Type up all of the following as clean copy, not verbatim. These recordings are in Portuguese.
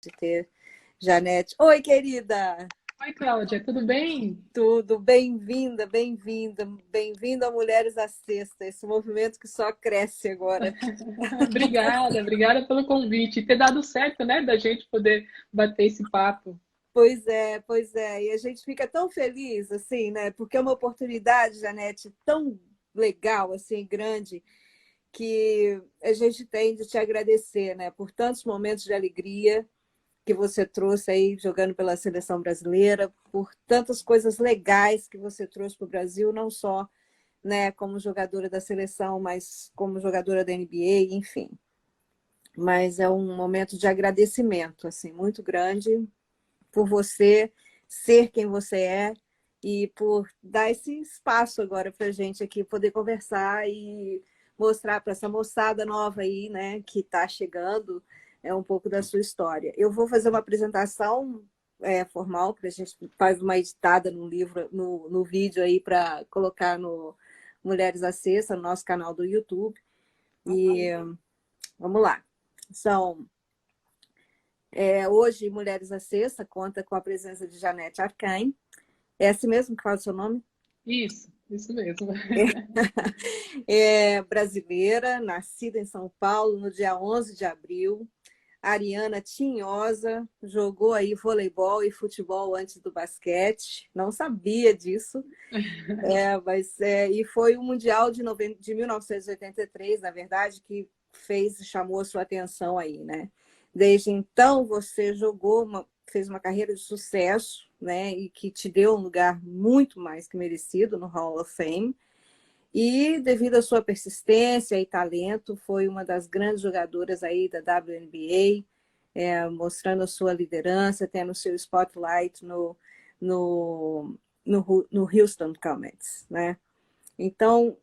de ter Janete. Oi, querida! Oi, Cláudia, tudo bem? Tudo, bem-vinda, bem-vinda, bem-vinda a Mulheres à Sexta, esse movimento que só cresce agora. Obrigada pelo convite. E ter dado certo, né, da gente poder bater esse papo. Pois é, e a gente fica tão feliz, assim, né? Porque é uma oportunidade, Janete, tão legal, assim, grande, que a gente tem de te agradecer, né? Por tantos momentos de alegria que você trouxe aí jogando pela seleção brasileira, por tantas coisas legais que você trouxe para o Brasil, não só, né, como jogadora da seleção, mas como jogadora da NBA, enfim. Mas é um momento de agradecimento assim muito grande por você ser quem você é e por dar esse espaço agora para a gente aqui poder conversar e mostrar para essa moçada nova aí, né, que está chegando, um pouco da sua história. Eu vou fazer uma apresentação formal, para a gente faz uma editada no livro, no vídeo aí para colocar no Mulheres Acessa, no nosso canal do YouTube. E vamos lá. Hoje, Mulheres Acessa conta com a presença de Janete Arcaim. É assim mesmo que fala o seu nome? Isso mesmo. É brasileira, nascida em São Paulo no dia 11 de abril. Ariana Tinhosa, jogou aí voleibol e futebol antes do basquete. Não sabia disso. E foi o Mundial de 1983, na verdade, que chamou a sua atenção aí, né? Desde então, você fez uma carreira de sucesso, né? E que te deu um lugar muito mais que merecido no Hall of Fame. E devido à sua persistência e talento, foi uma das grandes jogadoras aí da WNBA, mostrando a sua liderança, tendo o seu spotlight no, no Houston Comets, né? Então,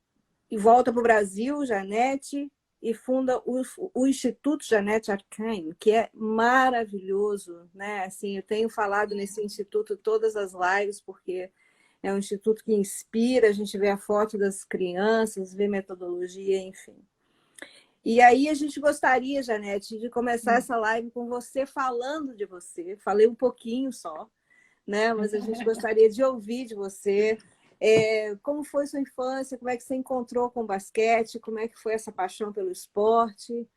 e volta para o Brasil, Janete, e funda o Instituto Janete Arcaim, que é maravilhoso, né? Assim, eu tenho falado nesse instituto todas as lives, porque é um instituto que inspira, a gente vê a foto das crianças, vê metodologia, enfim. E aí a gente gostaria, Janete, de começar essa live com você falando de você. Falei um pouquinho só, né? Mas a gente gostaria de ouvir de você. Como foi sua infância? Como é que você encontrou com o basquete? Como é que foi essa paixão pelo esporte?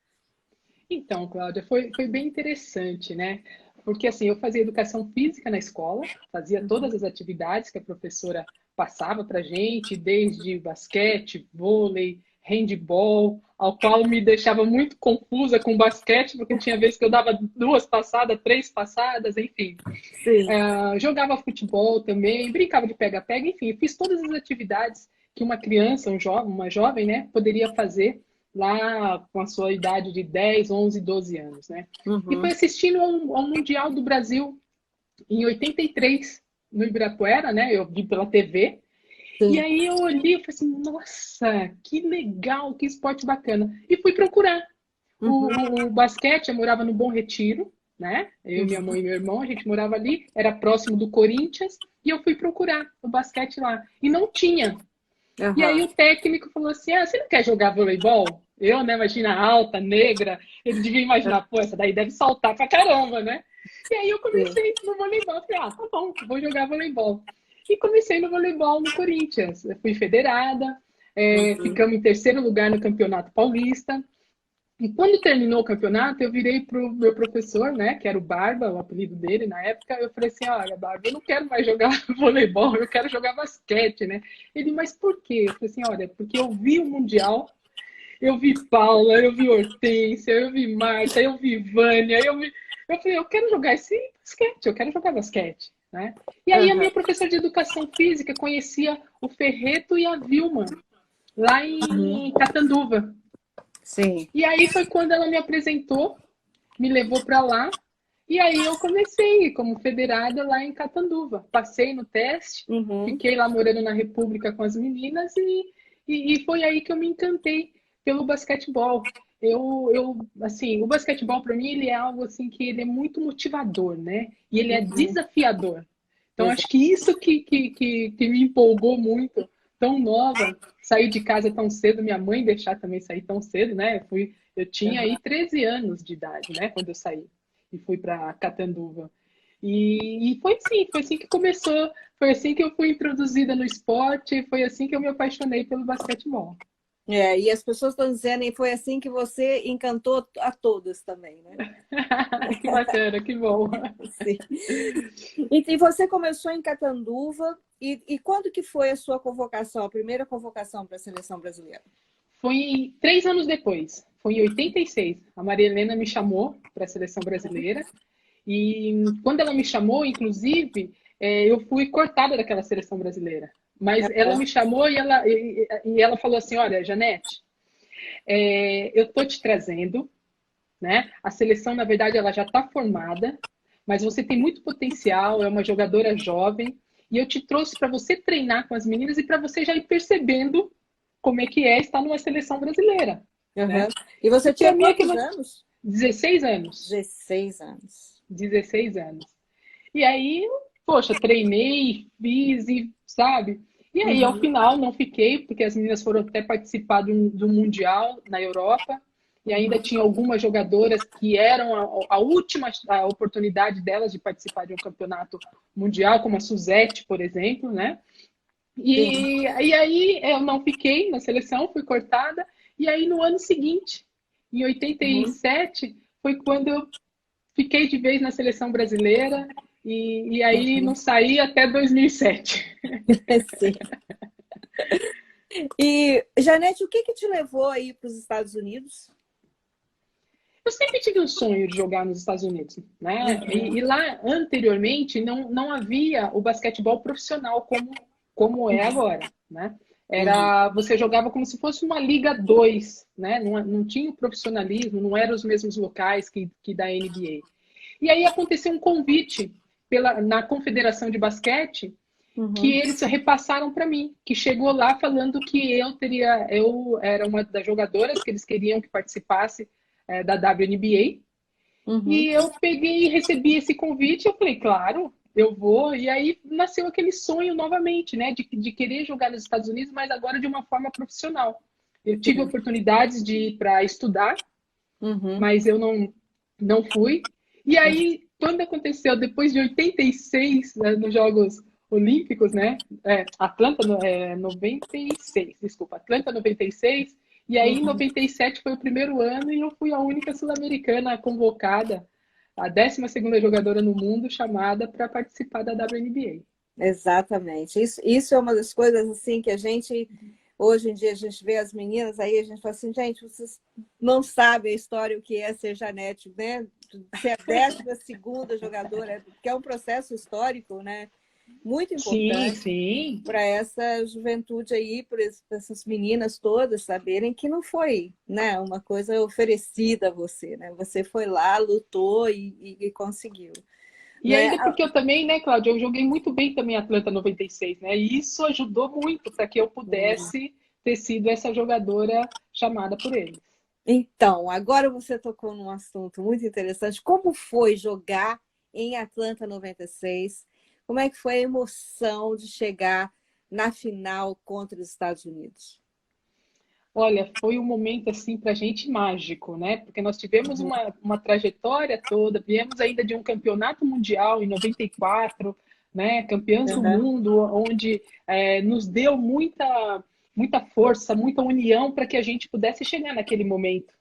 Então, Cláudia, foi bem interessante, né? Porque assim, eu fazia educação física na escola, fazia todas as atividades que a professora passava para gente, desde basquete, vôlei, handball, ao qual me deixava muito confusa com basquete, porque tinha vezes que eu dava 2 passadas, 3 passadas, enfim. Sim. Jogava futebol também, brincava de pega-pega, enfim, fiz todas as atividades que uma criança, uma jovem, né, poderia fazer lá com a sua idade de 10, 11, 12 anos, né? E Uhum. foi assistindo ao Mundial do Brasil em 83, no Ibirapuera, né? Eu vi pela TV. E Sim. aí eu olhei e falei assim, nossa, que legal, que esporte bacana. E fui procurar. Uhum. O basquete, eu morava no Bom Retiro, né? Eu, minha mãe e meu irmão, a gente morava ali, era próximo do Corinthians, e eu fui procurar o basquete lá. E não tinha. E aí Uhum. o técnico falou assim: você não quer jogar voleibol? Eu, né, imagina, alta, negra, ele devia imaginar, pô, essa daí deve saltar pra caramba, né? E aí eu Sim. comecei no voleibol, falei, tá bom, vou jogar voleibol. E comecei no voleibol no Corinthians. Eu fui federada, Uhum. ficamos em terceiro lugar no Campeonato Paulista. E quando terminou o campeonato, eu virei pro meu professor, né, que era o Barba, o apelido dele na época, eu falei assim, olha, Barba, eu não quero mais jogar voleibol, eu quero jogar basquete, né? Ele, mas por quê? Eu falei assim, olha, porque eu vi o Mundial, eu vi Paula, eu vi Hortência, eu vi Marta, eu vi Vânia, eu falei, eu quero jogar esse basquete, eu quero jogar basquete, né? E aí a Uhum. minha professora de educação física conhecia o Ferreto e a Vilma, lá Uhum. em Catanduva. Sim. E aí foi quando ela me apresentou, me levou para lá, e aí eu comecei como federada lá em Catanduva. Passei no teste, Uhum. fiquei lá morando na República com as meninas e foi aí que eu me encantei pelo basquetebol. Assim, o basquetebol para mim ele é algo assim que ele é muito motivador, né? E ele é Uhum. desafiador. Então acho Exato. que isso que me empolgou muito, tão nova, sair de casa tão cedo, minha mãe deixar também sair tão cedo, né? Eu tinha aí Uhum. 13 anos de idade, né, quando eu saí. e fui para Catanduva. E foi assim que começou, foi assim que eu fui introduzida no esporte, foi assim que eu me apaixonei pelo basquetebol. E as pessoas estão dizendo, e foi assim que você encantou a todos também, né? Que bacana, que bom. Sim. E você começou em Catanduva, e quando que foi a sua convocação, a primeira convocação para a seleção brasileira? Foi 3 anos depois, foi em 86. A Maria Helena me chamou para a seleção brasileira. E quando ela me chamou, inclusive, eu fui cortada daquela seleção brasileira. Mas ela me chamou e ela falou assim: Olha, Janete, eu tô te trazendo, né? A seleção, na verdade, ela já está formada, mas você tem muito potencial, é uma jogadora jovem, e eu te trouxe para você treinar com as meninas e para você já ir percebendo como é estar numa seleção brasileira, Uhum. né? E você E tinha para mim quantos aquilo anos? 16 anos. 16 anos. 16 anos. E aí, poxa, treinei, fiz e, sabe? E aí, ao Uhum. final, não fiquei, porque as meninas foram até participar do Mundial na Europa, e ainda tinha algumas jogadoras que eram a última a oportunidade delas de participar de um campeonato mundial, como a Suzette, por exemplo, né? Sim. E aí eu não fiquei na seleção, fui cortada, e aí no ano seguinte, em Uhum. 87, foi quando eu fiquei de vez na seleção brasileira e aí Uhum. não saí até 2007. Sim. E, Janete, o que que te levou aí para os Estados Unidos? Eu sempre tive um sonho de jogar nos Estados Unidos, né? Uhum. E lá anteriormente não havia o basquetebol profissional como é agora, né? Uhum. Você jogava como se fosse uma Liga 2, né? Não tinha o profissionalismo, não eram os mesmos locais que da NBA. E aí aconteceu um convite na Confederação de Basquete que Uhum. eles repassaram para mim, que chegou lá falando que eu era uma das jogadoras que eles queriam que participasse da WNBA, Uhum. e eu peguei e recebi esse convite, eu falei, claro, eu vou, e aí nasceu aquele sonho novamente, né, de querer jogar nos Estados Unidos, mas agora de uma forma profissional. Eu tive Sim. oportunidades de ir para estudar, Uhum. mas eu não fui. E aí, quando aconteceu, depois de 86, né, nos Jogos Olímpicos, né? Atlanta 96, desculpa, Atlanta 96, e aí em Uhum. 97 foi o primeiro ano e eu fui a única sul-americana convocada, a 12ª jogadora no mundo chamada para participar da WNBA. Exatamente. Isso é uma das coisas assim que a gente hoje em dia a gente vê as meninas aí, a gente fala assim, gente, vocês não sabem a história o que é ser Janete, né? Ser a 12ª jogadora, porque é um processo histórico, né? Muito Sim, importante sim. para essa juventude aí, para essas meninas todas saberem que não foi, né, uma coisa oferecida a você, né? Você foi lá, lutou e conseguiu, E né? ainda porque eu também, né, Cláudia, eu joguei muito bem também Atlanta 96, né? E isso ajudou muito para que eu pudesse ter sido essa jogadora chamada por eles. Então, agora você tocou num assunto muito interessante. Como foi jogar em Atlanta 96? Como é que foi a emoção de chegar na final contra os Estados Unidos? Olha, foi um momento assim para a gente mágico, né? Porque nós tivemos uma trajetória toda, viemos ainda de um campeonato mundial em 94, né? Campeãs do Uhum. mundo, onde nos deu muita força, muita união para que a gente pudesse chegar naquele momento,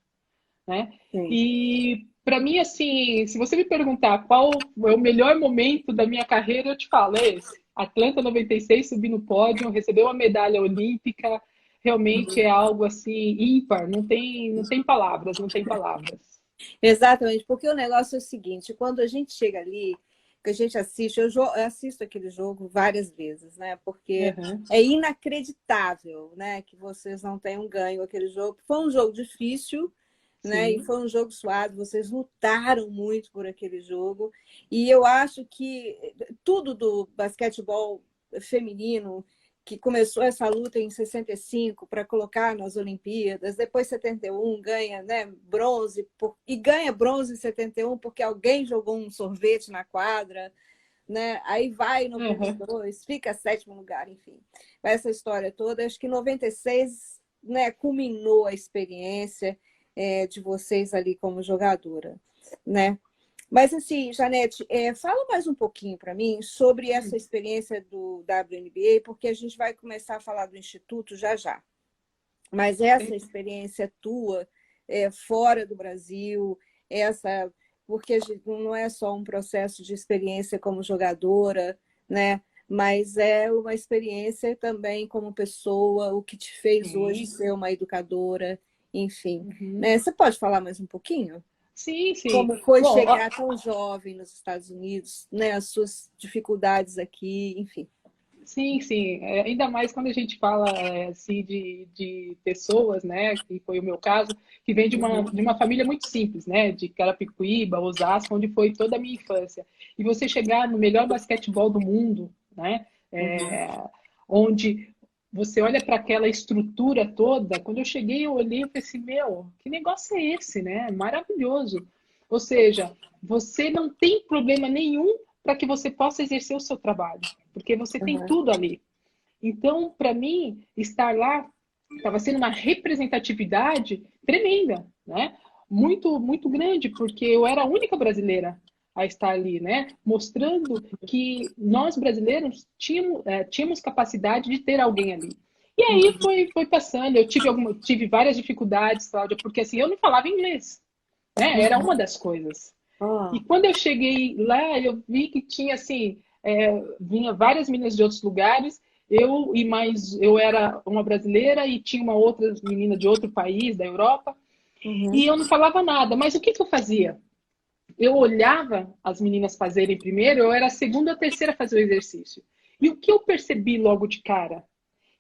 né? Sim. E para mim, assim, se você me perguntar qual é o melhor momento da minha carreira, eu te falo, é esse. Atlanta 96, subir no pódio, receber uma medalha olímpica, realmente é algo assim ímpar, não tem palavras, não tem palavras. Exatamente, porque o negócio é o seguinte, quando a gente chega ali, que a gente assiste, eu assisto aquele jogo várias vezes, né? Porque Uhum. é inacreditável, né, que vocês não tenham ganho aquele jogo. Foi um jogo difícil, né? E Sim. foi um jogo suado, vocês lutaram muito por aquele jogo. E eu acho que tudo do basquetebol feminino que começou essa luta em 65 para colocar nas Olimpíadas, depois 71 ganha, né, bronze, e ganha bronze em 71 porque alguém jogou um sorvete na quadra, né? Aí vai em Uhum. 92, fica sétimo lugar, enfim. Essa história toda, acho que em 96, né, culminou a experiência de vocês ali como jogadora, né? Mas assim, Janete, fala mais um pouquinho para mim sobre essa experiência do WNBA, porque a gente vai começar a falar do Instituto já já. Mas essa experiência tua fora do Brasil, essa porque não é só um processo de experiência como jogadora, né? Mas é uma experiência também como pessoa, o que te fez hoje Sim. ser uma educadora, enfim. Uhum. Né? Você pode falar mais um pouquinho? Sim, sim. Como foi Bom, chegar tão jovem nos Estados Unidos, né? As suas dificuldades aqui, enfim. sim, sim. Ainda mais quando a gente fala assim de pessoas, né, que foi o meu caso, que vem de uma família muito simples, né, de Carapicuíba, Osasco, onde foi toda a minha infância. E você chegar no melhor basquetebol do mundo, né, Uhum. onde você olha para aquela estrutura toda, quando eu cheguei, eu olhei e falei assim, meu, que negócio é esse, né? Maravilhoso. Ou seja, você não tem problema nenhum para que você possa exercer o seu trabalho, porque você tem Uhum. tudo ali. Então, para mim, estar lá estava sendo uma representatividade tremenda, né? Muito, muito grande, porque eu era a única brasileira a estar ali, né? Mostrando que nós brasileiros tínhamos capacidade de ter alguém ali. E aí Uhum. foi passando. Eu tive várias dificuldades, Cláudia, porque assim eu não falava inglês, né? Era uma das coisas. E Oh. quando eu cheguei lá, eu vi que tinha assim, vinha várias meninas de outros lugares. Eu era uma brasileira e tinha uma outra menina de outro país, da Europa, Uhum. e eu não falava nada. Mas o que que eu fazia? Eu olhava as meninas fazerem primeiro, eu era a segunda ou a terceira a fazer o exercício. E o que eu percebi logo de cara?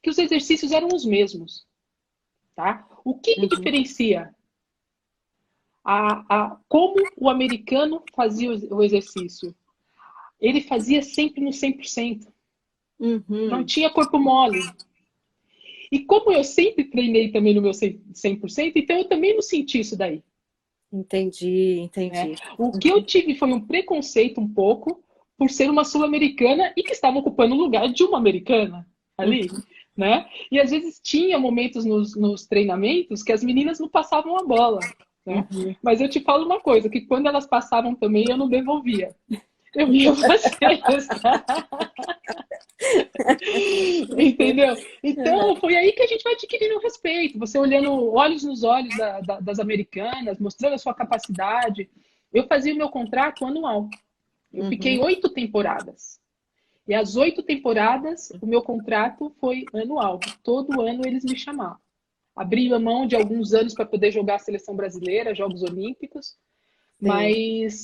Que os exercícios eram os mesmos, tá? O que que Uhum. diferencia como o americano fazia o exercício? Ele fazia sempre no 100%. Não Uhum. tinha corpo mole. E como eu sempre treinei também no meu 100%, então eu também não senti isso daí. Entendi, Né? entendi. O que eu tive foi um preconceito um pouco por ser uma sul-americana e que estava ocupando o lugar de uma americana ali. Uhum. Né? E às vezes tinha momentos nos treinamentos que as meninas não passavam a bola. Né? Uhum. Mas eu te falo uma coisa, que quando elas passavam também eu não devolvia. Eu ia fazer isso. Entendeu? Então, foi aí que a gente vai adquirindo o respeito. Você olhando olhos nos olhos das americanas, mostrando a sua capacidade. Eu fazia o meu contrato anual. Eu fiquei Uhum. 8 temporadas. E as 8 temporadas, o meu contrato foi anual. Todo ano eles me chamavam. Abri a mão de alguns anos para poder jogar a seleção brasileira, Jogos Olímpicos, Sim, mas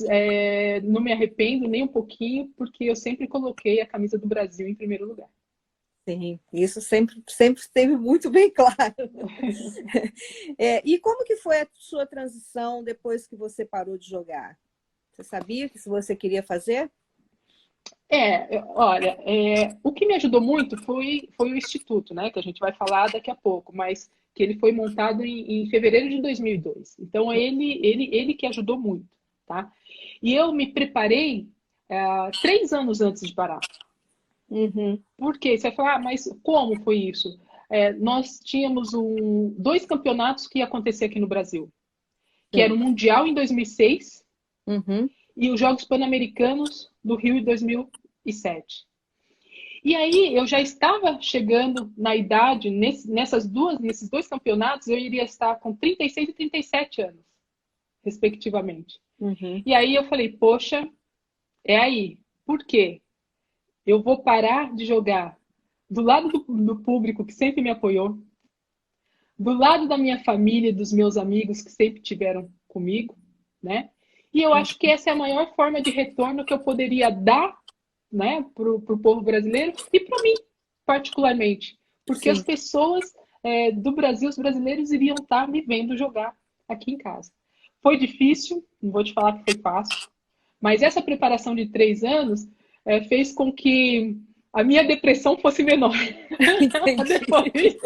não me arrependo nem um pouquinho, porque eu sempre coloquei a camisa do Brasil em primeiro lugar. sim. Isso sempre, sempre esteve muito bem claro. E como que foi a sua transição depois que você parou de jogar? Você sabia que se você queria fazer? Olha, o que me ajudou muito foi o Instituto, né, que a gente vai falar daqui a pouco, mas que ele foi montado em fevereiro de 2002. Então, ele que ajudou muito, tá? E eu me preparei 3 anos antes de parar. Uhum. Por quê? Você vai falar, mas como foi isso? Nós tínhamos dois campeonatos que ia acontecer aqui no Brasil, que era o Sim. Mundial em 2006 Uhum. e os Jogos Pan-Americanos do Rio em 2007. E aí eu já estava chegando na idade, nesses dois campeonatos, eu iria estar com 36 e 37 anos, respectivamente. Uhum. E aí eu falei, poxa, é aí. Por quê? Eu vou parar de jogar do lado do público que sempre me apoiou, do lado da minha família e dos meus amigos que sempre tiveram comigo, né? E eu acho que essa é a maior forma de retorno que eu poderia dar, né, para o povo brasileiro e para mim, particularmente, porque as Sim. pessoas do Brasil, os brasileiros iriam estar me vendo jogar aqui em casa. Foi difícil, não vou te falar que foi fácil, mas essa preparação de 3 anos fez com que a minha depressão fosse menor. Entendi. Depois,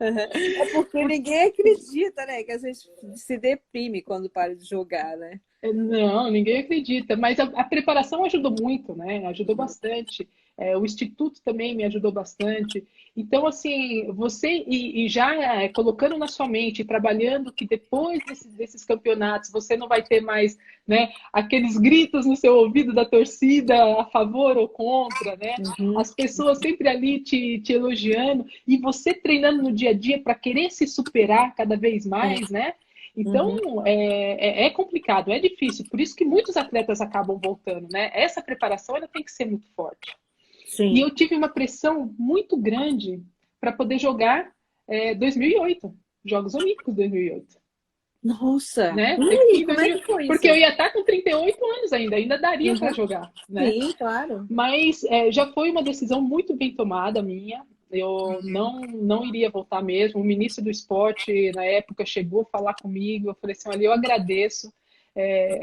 Uhum. É porque ninguém acredita, né? Que a gente se deprime quando para de jogar, né? não, ninguém acredita, mas a preparação ajudou muito, né? Ajudou bastante. O Instituto também me ajudou bastante. Então, assim, você e já colocando na sua mente, trabalhando que depois desses campeonatos você não vai ter mais, né, aqueles gritos no seu ouvido da torcida a favor ou contra, né? Uhum, As pessoas sempre ali te elogiando e você treinando no dia a dia para querer se superar cada vez mais, né? uhum, Então, é complicado, é difícil. Por isso que muitos atletas acabam voltando, né? Essa preparação ela tem que ser muito forte. E sim. eu tive uma pressão muito grande para poder jogar 2008, Jogos Olímpicos 2008, Nossa, né? e Teve que aí, ir em como é 2008, que foi porque isso? eu ia estar com 38 anos ainda daria para Uhum, jogar, né? sim, claro. Mas já foi uma decisão muito bem tomada minha. Eu não iria voltar mesmo. O ministro do esporte, na época, chegou a falar comigo. Eu falei assim, olha, eu agradeço.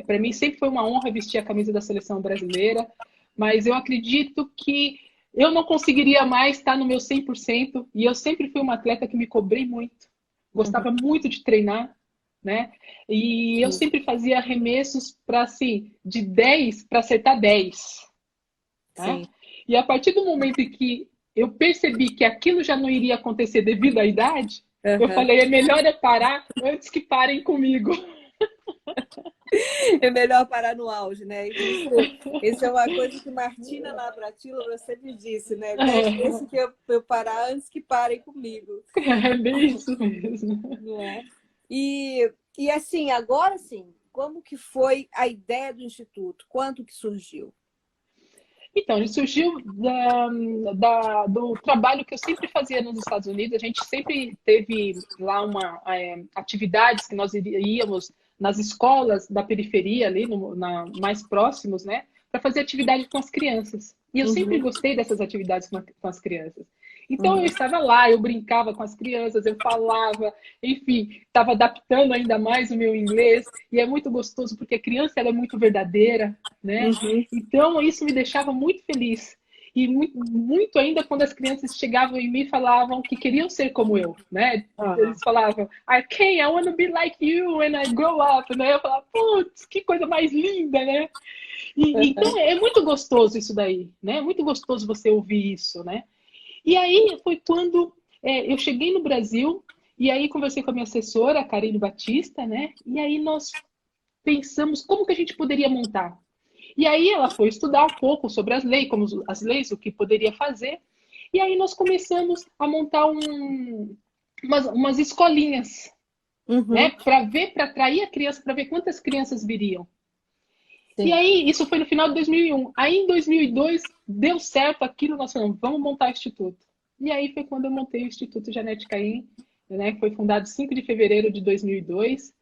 Para mim sempre foi uma honra vestir a camisa da seleção brasileira, mas eu acredito que eu não conseguiria mais estar no meu 100%, e eu sempre fui uma atleta que me cobrei muito. Uhum, Gostava muito de treinar, né? E eu sim, sempre fazia arremessos para, assim, de 10 para acertar 10. Né? sim. E a partir do momento em que eu percebi que aquilo já não iria acontecer devido à idade, eu Uhum. falei, é melhor eu parar antes que parem comigo. É melhor parar no auge, né? Isso é uma coisa que Martina Navratilova sempre disse, né? Deixa que eu parar antes que parem comigo, É bem isso mesmo. não é? E assim, agora sim, como que foi a ideia do Instituto? Quando que surgiu? Então, ele surgiu do trabalho que eu sempre fazia nos Estados Unidos. A gente sempre teve lá atividades que nós íamos nas escolas da periferia, ali, mais próximos, né? Para fazer atividade com as crianças. E eu sempre Uhum, gostei dessas atividades com as crianças. Então, eu uhum, estava lá, eu brincava com as crianças, eu falava, enfim, estava adaptando ainda mais o meu inglês. E é muito gostoso, porque a criança ela é muito verdadeira, né? uhum. Então, isso me deixava muito feliz. E muito, muito ainda quando as crianças chegavam em mim e falavam que queriam ser como eu, né? Ah, Eles falavam, I want to be like you when I grow up, né? Eu falava, putz, que coisa mais linda, né? Então, é muito gostoso isso daí, né? É muito gostoso você ouvir isso, né? E aí foi quando eu cheguei no Brasil e aí conversei com a minha assessora, a Karine Batista, né? E aí nós pensamos como que a gente poderia montar. E aí ela foi estudar um pouco sobre as leis, o que poderia fazer. E aí nós começamos a montar umas escolinhas, né? uhum, Para atrair a criança, para ver quantas crianças viriam. E sim. aí, isso foi no final de 2001. Aí, em 2002, deu certo aquilo, nós falamos, vamos montar o Instituto. E aí foi quando eu montei o Instituto Janete Caim, né? Foi fundado 5 de fevereiro de 2002.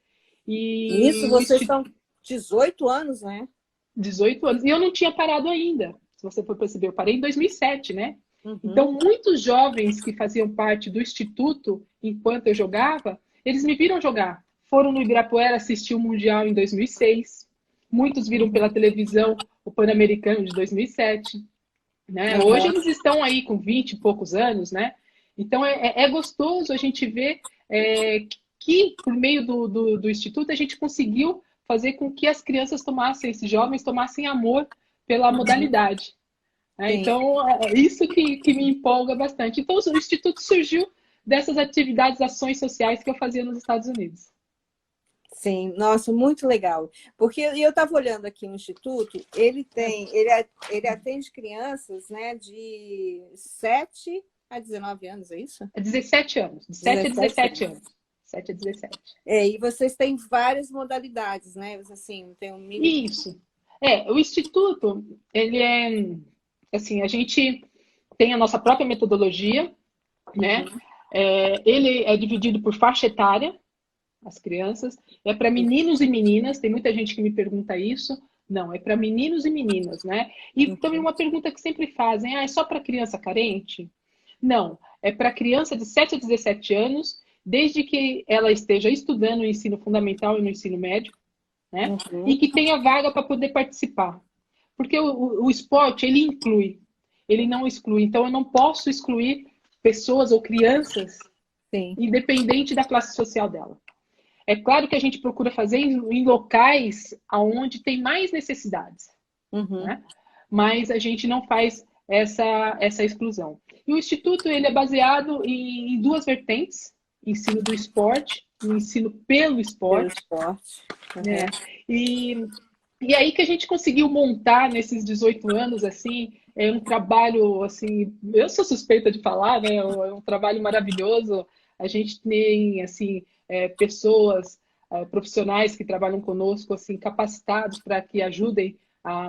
Nisso E o vocês Instituto, estão 18 anos, né? 18 anos. E eu não tinha parado ainda. Se você for perceber, eu parei em 2007, né? Uhum, Então, muitos jovens que faziam parte do Instituto enquanto eu jogava, eles me viram jogar. Foram no Ibirapuera assistir o Mundial em 2006. Muitos viram pela uhum, televisão o Pan-Americano de 2007. Né? Hoje uhum. eles estão aí com 20 e poucos anos, né? Então é gostoso a gente ver que, por meio do Instituto, a gente conseguiu fazer com que as crianças tomassem, esses jovens tomassem amor pela modalidade. Né? Sim. Então, isso que me empolga bastante. Então, o Instituto surgiu dessas atividades, ações sociais que eu fazia nos Estados Unidos. Sim, nossa, muito legal. Porque eu estava olhando aqui no Instituto, ele atende crianças, né, de 7 a 19 anos, é isso? É 17 anos, de 7 a 17 17 anos. anos. 7 a 17. E vocês têm várias modalidades, né? Assim, tem um mini. Isso. O Instituto, ele assim, a gente tem a nossa própria metodologia, né? Uhum, Ele é dividido por faixa etária, as crianças, é para meninos e meninas, tem muita gente que me pergunta isso. Não, é para meninos e meninas, né? E também uhum, uma pergunta que sempre fazem, é só para criança carente? Não, é para criança de 7 a 17 anos, desde que ela esteja estudando o ensino fundamental e no ensino médio, né? E uhum, que tenha vaga para poder participar. Porque o esporte, ele inclui, ele não exclui. Então, eu não posso excluir pessoas ou crianças, sim. independente da classe social dela. É claro que a gente procura fazer em locais onde tem mais necessidades, Uhum, né? Mas a gente não faz essa exclusão. E o Instituto ele é baseado em duas vertentes, ensino do esporte, o ensino pelo Pelo esporte, esporte. né? Uhum. E aí que a gente conseguiu montar nesses 18 anos, assim, é um trabalho, assim, eu sou suspeita de falar, né? É um trabalho maravilhoso. A gente tem, assim, pessoas, profissionais que trabalham conosco, assim, capacitados para que ajudem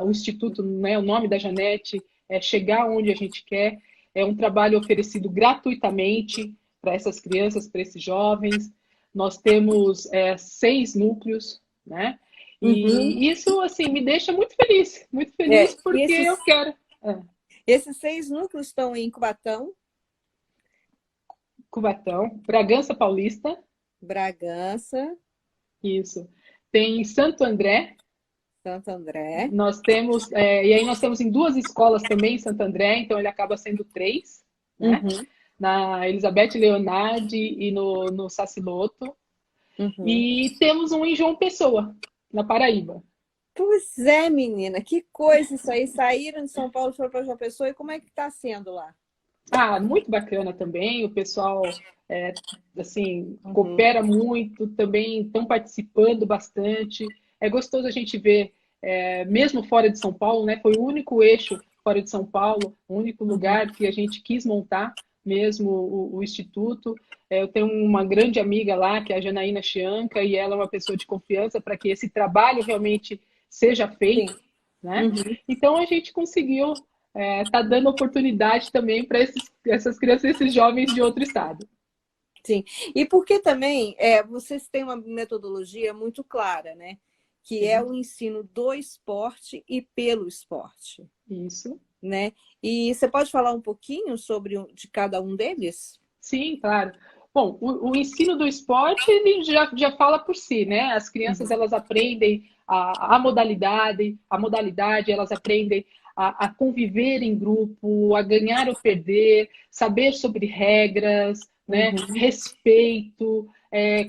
o Instituto, né? O nome da Janete, chegar onde a gente quer. É um trabalho oferecido gratuitamente para essas crianças, para esses jovens. Nós temos 6 núcleos, né? Uhum. E isso, assim, me deixa muito feliz É, porque eu quero. É, esses 6 núcleos estão em Cubatão, Cubatão, Bragança Paulista, Bragança, isso. Tem Santo André, Santo André. nós temos, e aí nós temos em 2 escolas também em Santo André, então ele acaba sendo 3, né? Uhum. Na Elizabeth Leonardi e no Saciloto. Uhum. E temos um em João Pessoa, na Paraíba. Pois é, menina, que coisa isso aí. Saíram de São Paulo, foram para João Pessoa, e como é que está sendo lá? Muito bacana também, o pessoal, assim, Uhum. coopera muito, também estão participando bastante. É gostoso a gente ver, mesmo fora de São Paulo, né? Foi o único eixo fora de São Paulo, o único Uhum. lugar que a gente quis montar mesmo o Instituto. Eu tenho uma grande amiga lá, que é a Janaína Chianca, e ela é uma pessoa de confiança para que esse trabalho realmente seja Sim. feito, né? Uhum. Então a gente conseguiu tá dando oportunidade também para essas crianças, esses jovens de outro estado. Sim. E porque também vocês têm uma metodologia muito clara, né? Que é Sim, o ensino do esporte e pelo esporte, isso. né? E você pode falar um pouquinho sobre de cada um deles? Sim, claro. Bom, o ensino do esporte ele já fala por si, né? As crianças Uhum. elas aprendem a modalidade, elas aprendem a conviver em grupo, a ganhar ou perder, saber sobre regras, né? Uhum. Respeito,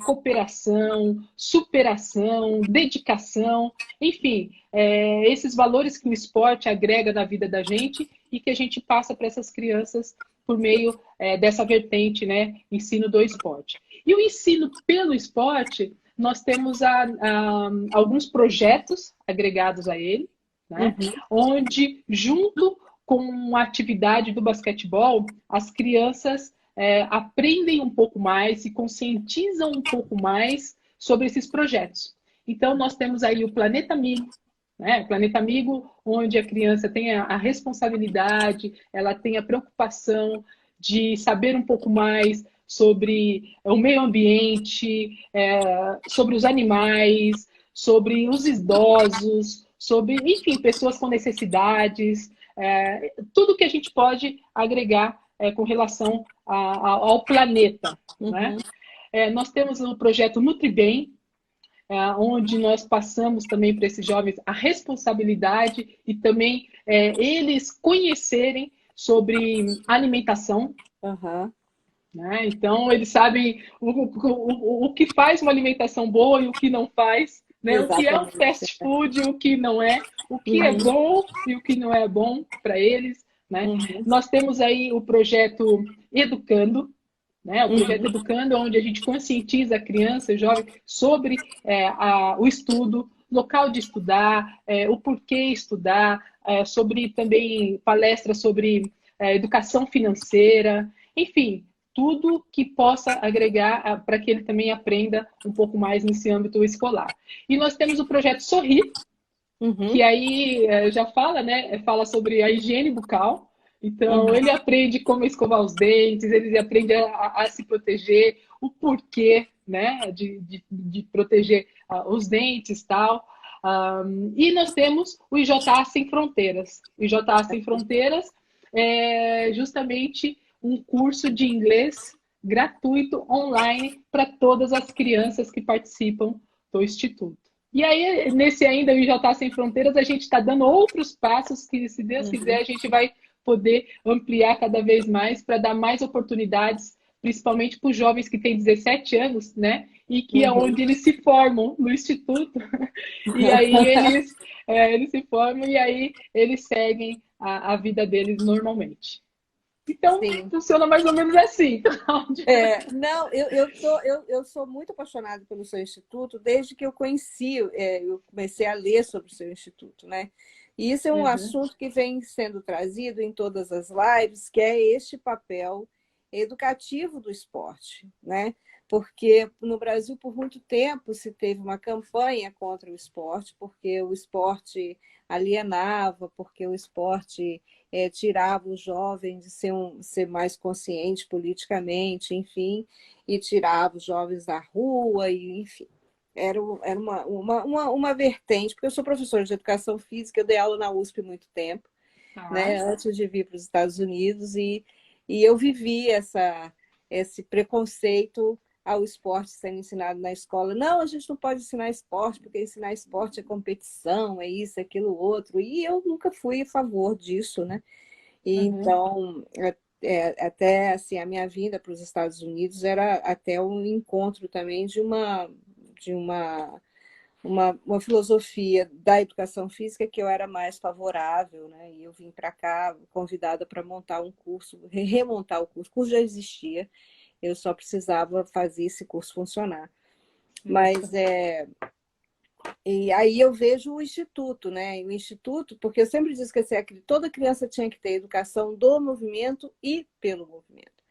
cooperação, superação, dedicação, enfim, esses valores que o esporte agrega na vida da gente e que a gente passa para essas crianças por meio dessa vertente, né, ensino do esporte. E o ensino pelo esporte, nós temos alguns projetos agregados a ele, né, Uhum. onde, junto com a atividade do basquetebol, as crianças aprendem um pouco mais, se conscientizam um pouco mais sobre esses projetos. Então, nós temos aí o Planeta Amigo, né? Planeta Amigo, onde a criança tem a responsabilidade, ela tem a preocupação de saber um pouco mais sobre o meio ambiente, sobre os animais, sobre os idosos, sobre, enfim, pessoas com necessidades, tudo que a gente pode agregar com relação ao planeta, né? Uhum. Nós temos o projeto Nutribem, onde nós passamos também para esses jovens a responsabilidade e também eles conhecerem sobre alimentação, Uhum. né? Então, eles sabem o que faz uma alimentação boa e o que não faz, né? O que é um Exatamente. fast food e o que não é, o que é Uhum. bom e o que não é bom para eles, né? Uhum. Nós temos aí o projeto Educando, né? O projeto Uhum. Educando, onde a gente conscientiza a criança e o jovem sobre o estudo, local de estudar, o porquê estudar, sobre também palestras sobre educação financeira, enfim, tudo que possa agregar para que ele também aprenda um pouco mais nesse âmbito escolar. E nós temos o projeto Sorrir, que Uhum. aí já fala, né? Fala sobre a higiene bucal. Então, Uhum. ele aprende como escovar os dentes, ele aprende a se proteger, o porquê, né? De proteger os dentes e tal. E nós temos o IJA Sem Fronteiras. O IJA Sem Fronteiras é justamente um curso de inglês gratuito online para todas as crianças que participam do Instituto. E aí, nesse ainda o IJ Sem Fronteiras, a gente está dando outros passos que, se Deus quiser, Uhum. a gente vai poder ampliar cada vez mais para dar mais oportunidades, principalmente para os jovens que têm 17 anos, né? E que é Uhum. onde eles se formam no Instituto. E aí eles se formam e aí eles seguem a vida deles normalmente. Então, Sim. funciona mais ou menos assim. Não, eu sou muito apaixonada pelo seu instituto desde que eu conheci, eu comecei a ler sobre o seu instituto, né? E isso é um Uhum, assunto que vem sendo trazido em todas as lives, que é este papel educativo do esporte, né? Porque no Brasil, por muito tempo, se teve uma campanha contra o esporte, porque o esporte alienava, porque o esporte tirava o jovem de ser mais consciente politicamente, enfim, e tirava os jovens da rua, e, enfim. Era uma vertente, porque eu sou professora de educação física, eu dei aula na USP há muito tempo, tá. né, antes de vir para os Estados Unidos, e eu vivi esse preconceito ao esporte sendo ensinado na escola. Não, a gente não pode ensinar esporte, porque ensinar esporte é competição, é isso, é aquilo, outro. E eu nunca fui a favor disso, né? E Uhum, então, até assim, a minha vinda para os Estados Unidos era até um encontro também de uma filosofia da educação física que eu era mais favorável, né? E eu vim para cá convidada para montar um curso, remontar o curso já existia, eu só precisava fazer esse curso funcionar. isso. Mas e aí eu vejo o instituto, né? O instituto, porque eu sempre disse que assim, toda criança tinha que ter educação do movimento e pelo movimento.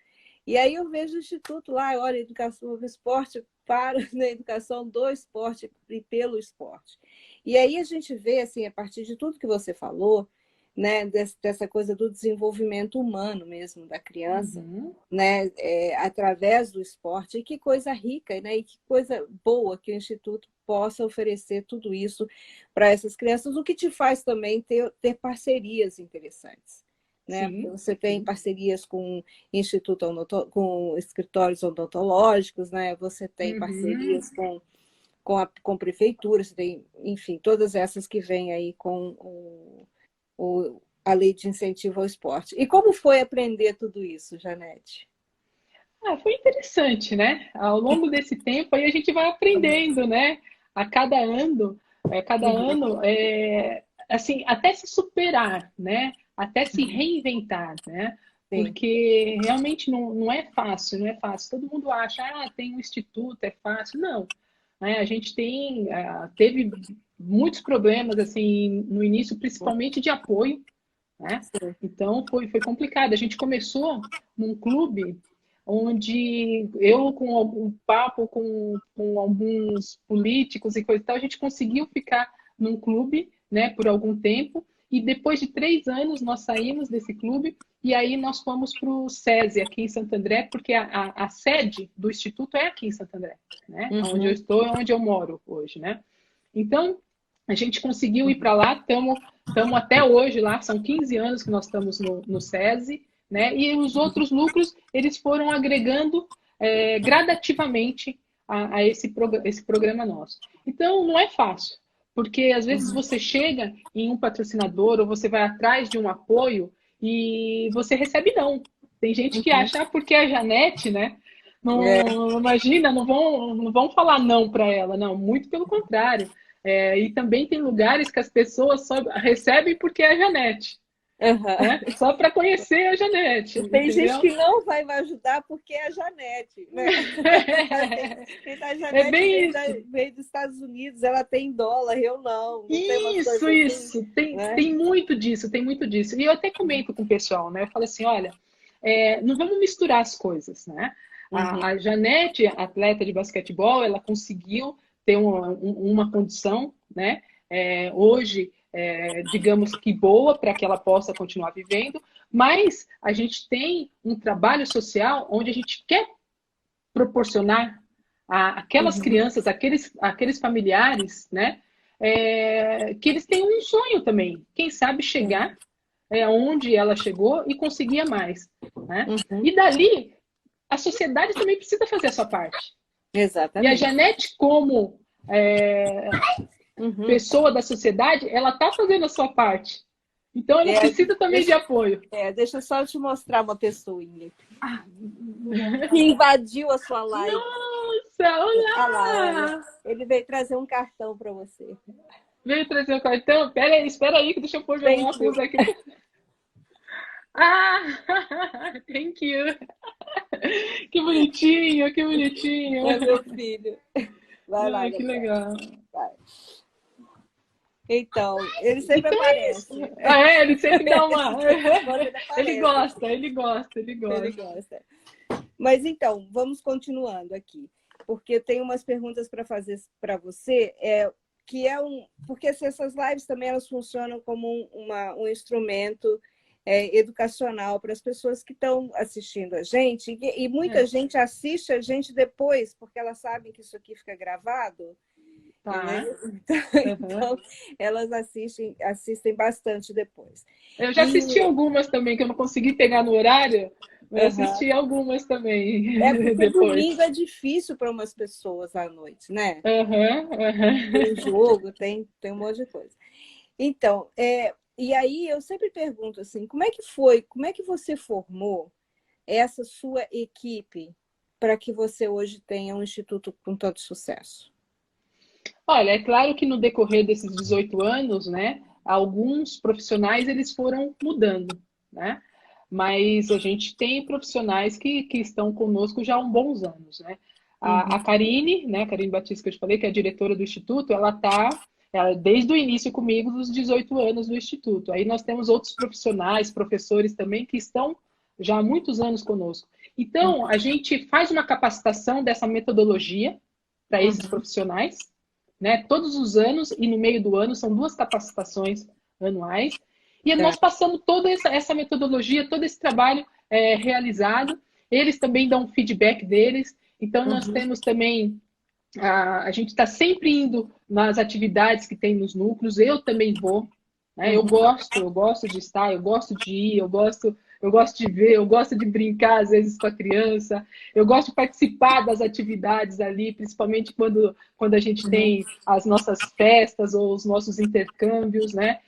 E aí eu vejo o instituto lá, olha, educação do esporte para na educação do esporte e pelo esporte. E aí a gente vê, assim, a partir de tudo que você falou, né, dessa coisa do desenvolvimento humano mesmo da criança, Uhum. né, através do esporte, e que coisa rica, né, e que coisa boa que o Instituto possa oferecer tudo isso para essas crianças, o que te faz também ter parcerias interessantes. Né? Porque Sim, você tem sim. parcerias com com escritórios odontológicos, né? Você tem Uhum. parcerias com prefeituras, você tem, enfim, todas essas que vêm aí com a lei de incentivo ao esporte. E como foi aprender tudo isso, Janete? Foi interessante, né? Ao longo desse tempo aí a gente vai aprendendo, né? A cada Uhum. ano, assim, até se superar, né? Até se reinventar, né? Sim. Porque realmente não é fácil, não é fácil. Todo mundo acha, tem um instituto, é fácil. Não, né? A gente teve muitos problemas, assim, no início, principalmente de apoio, né? Sim. Então foi complicado. A gente começou num clube onde eu, com algum papo com alguns políticos e coisa e tal, a gente conseguiu ficar num clube, né, por algum tempo. E depois de 3 anos nós saímos desse clube e aí nós fomos para o SESI aqui em Santo André, porque a sede do instituto é aqui em Santo André, né? Onde eu Uhum. estou, é onde eu moro hoje, né? Então a gente conseguiu ir para lá, estamos até hoje lá, são 15 anos que nós estamos no SESI, né? E os outros lucros, eles foram agregando gradativamente a esse programa nosso. Então, não é fácil, porque às vezes Uhum. você chega em um patrocinador ou você vai atrás de um apoio e você recebe não. Tem gente que Uhum. acha, porque a Janete, né? É, Não, imagina, não vão falar não para ela, não, muito pelo contrário. E também tem lugares que as pessoas só recebem porque é a Janete, uhum. né? Só para conhecer a Janete, E tem gente entendeu? que não vai me ajudar porque é a Janete, né? A É Janete bem isso. veio dos Estados Unidos, ela tem dólar, eu não tem umas Isso, coisas assim, isso. Tem, né? tem muito disso, tem muito disso. E eu até comento com o pessoal, né? Eu falo assim, olha, não vamos misturar as coisas, né? Uhum. A Janete, atleta de basquetebol, ela conseguiu ter uma condição, né? Hoje, digamos que boa para que ela possa continuar vivendo, mas a gente tem um trabalho social onde a gente quer proporcionar aquelas Uhum. crianças, aqueles familiares, né? Que eles têm um sonho também. Quem sabe chegar onde ela chegou e conseguir mais, né? Uhum. E dali, a sociedade também precisa fazer a sua parte. E a Exatamente. Janete, como Uhum. pessoa da sociedade, ela está fazendo a sua parte. Então, ela É, precisa também de deixa, apoio. deixa eu só te mostrar uma pessoinha que invadiu a sua live. Nossa, Ah lá, olha, olá! ele veio trazer um cartão para você. Veio trazer o cartão? Pera aí, espera aí, que deixa eu pôr meu Thank you. óculos aqui. Ah, thank you. Que bonitinho, que bonitinho. É meu filho. Vai lá, Ai, que Gabriel. legal. Vai. Então, ele sempre Então é isso. aparece. Ele sempre dá uma. Quando ele Ele aparece, gosta, ele gosta, ele ele gosta. gosta. Mas então, vamos continuando aqui, porque eu tenho umas perguntas para fazer para você, porque assim, essas lives também elas funcionam como um instrumento educacional para as pessoas que estão assistindo a gente, e muita gente assiste a gente depois, porque elas sabem que isso aqui fica gravado, Tá. né? Então, Uhum. elas assistem bastante depois. Eu já assisti algumas também, que eu não consegui pegar no horário, mas Uhum. assisti algumas também Porque depois. domingo é difícil para umas pessoas à noite, né? Uhum, Tem uhum. jogo, tem um monte de coisa. Então, e aí eu sempre pergunto assim, como é que foi, como é que você formou essa sua equipe para que você hoje tenha um instituto com tanto sucesso? Olha, é claro que no decorrer desses 18 anos, né, alguns profissionais eles foram mudando, né? Mas a gente tem profissionais que estão conosco já há uns bons anos, né? A Uhum, Karine, né, a Karine Batista que eu te falei, que é a diretora do Instituto, ela desde o início comigo, dos 18 anos do Instituto. Aí nós temos outros profissionais, professores também, que estão já há muitos anos conosco. Então, a gente faz uma capacitação dessa metodologia para esses uhum, profissionais, né? Todos os anos e no meio do ano são 2 capacitações anuais. E tá. nós passamos toda essa metodologia, todo esse trabalho realizado. Eles também dão um feedback deles. Então, nós Uhum, temos também a gente está sempre indo nas atividades que tem nos núcleos, eu também vou, né? uhum, Eu gosto de estar, eu gosto de ir, eu gosto de ver, eu gosto de brincar às vezes com a criança, eu gosto de participar das atividades ali, principalmente quando a gente uhum, tem as nossas festas ou os nossos intercâmbios, né?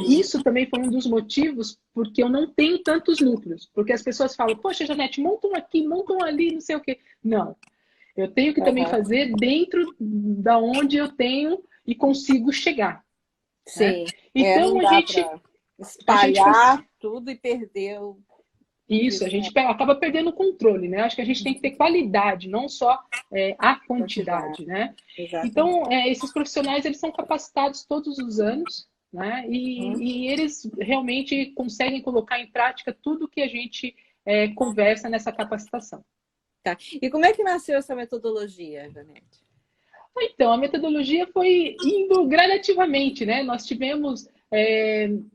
Isso também foi um dos motivos porque eu não tenho tantos núcleos, porque as pessoas falam, poxa, Janete, montam aqui, montam ali, não sei o quê. Não, eu tenho que também uhum. fazer dentro da onde eu tenho e consigo chegar, né? Sim, Então não a dá gente para a gente cons- espalhar tudo e perder o isso, a gente visual, acaba perdendo o controle, né? Acho que a gente tem que ter qualidade, não só a quantidade. quantidade, né? Exatamente. Então esses profissionais eles são capacitados todos os anos, né? Uhum. E eles realmente conseguem colocar em prática tudo que a gente conversa nessa capacitação. Tá. E como é que nasceu essa metodologia, Janete? Então, a metodologia foi indo gradativamente, né? Nós tivemos